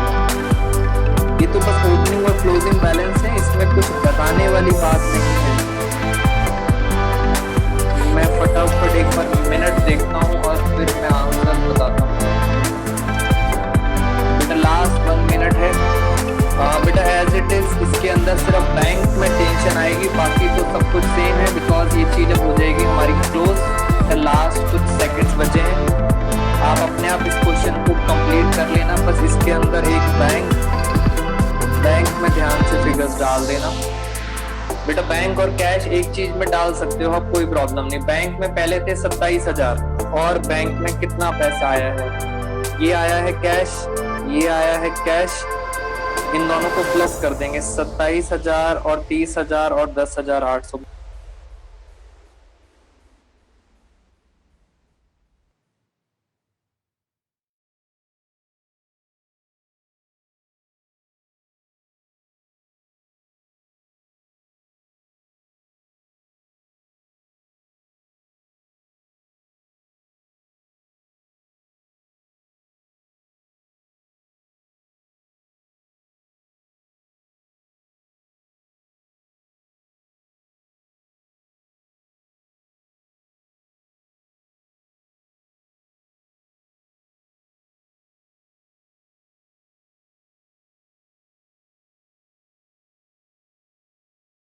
ये तो बस ओपनिंग और क्लोजिंग बैलेंस है, इसमें कुछ बताने वाली बात नहीं है। मैं फटाफट एक बार मिनट देखता हूँ और फिर मैं आंसर बताता हूँ। बेटा लास्ट 1 मिनट है। बेटा एज इट इज इसके अंदर सिर्फ बैंक में टेंशन आएगी, बाकी तो सब कुछ सेम है, बिकॉज ये चीज अब हो जाएगी हमारी क्लोज। लास्ट कुछ सेकंड्स बचे हैं, आप अपने आप इस क्वेश्चन को कंप्लीट कर लेना। बस इसके अंदर एक बैंक में ध्यान से फिगर्स डाल देना। बेटा बैंक और कैश एक चीज में डाल सकते हो आप, कोई प्रॉब्लम नहीं। बैंक में पहले थे 27,000 और बैंक में कितना पैसा आया है, ये आया है कैश, ये आया है कैश, इन दोनों को प्लस कर देंगे 27,000 और 30,000 और 10,800।